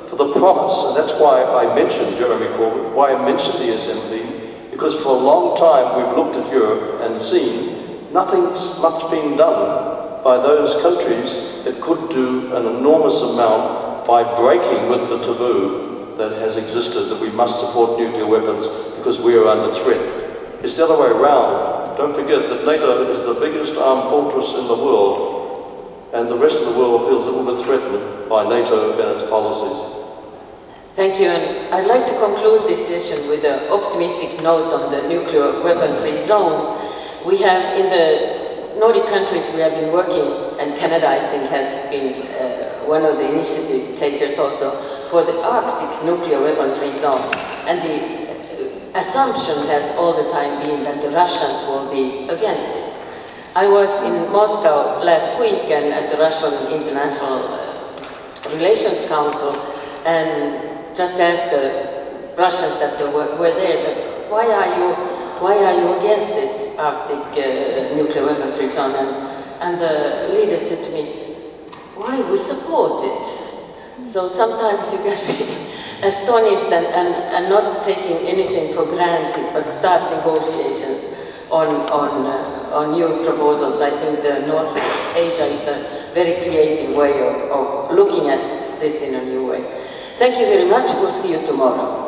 for the promise, and that's why I mentioned Jeremy Corbyn, why I mentioned the SNP, because for a long time we've looked at Europe and seen nothing's much being done by those countries that could do an enormous amount by breaking with the taboo that has existed, that we must support nuclear weapons because we are under threat. It's the other way around. Don't forget that NATO is the biggest armed fortress in the world, and the rest of the world feels a little bit threatened by NATO and its policies. Thank you, and I'd like to conclude this session with an optimistic note on the nuclear weapon-free zones. We have, in the Nordic countries, we have been working, and Canada, I think, has been one of the initiative takers also, for the Arctic nuclear weapon-free zone. And the assumption has all the time been that the Russians will be against it. I was in Moscow last week and at the Russian International Relations Council, and just asked the Russians that were there, that why are you against this Arctic nuclear weapon-free zone? And the leader said to me, why we support it? So sometimes you can be astonished and not taking anything for granted, but start negotiations on new proposals. I think the Northeast Asia is a very creative way of looking at this in a new way. Thank you very much. We'll see you tomorrow.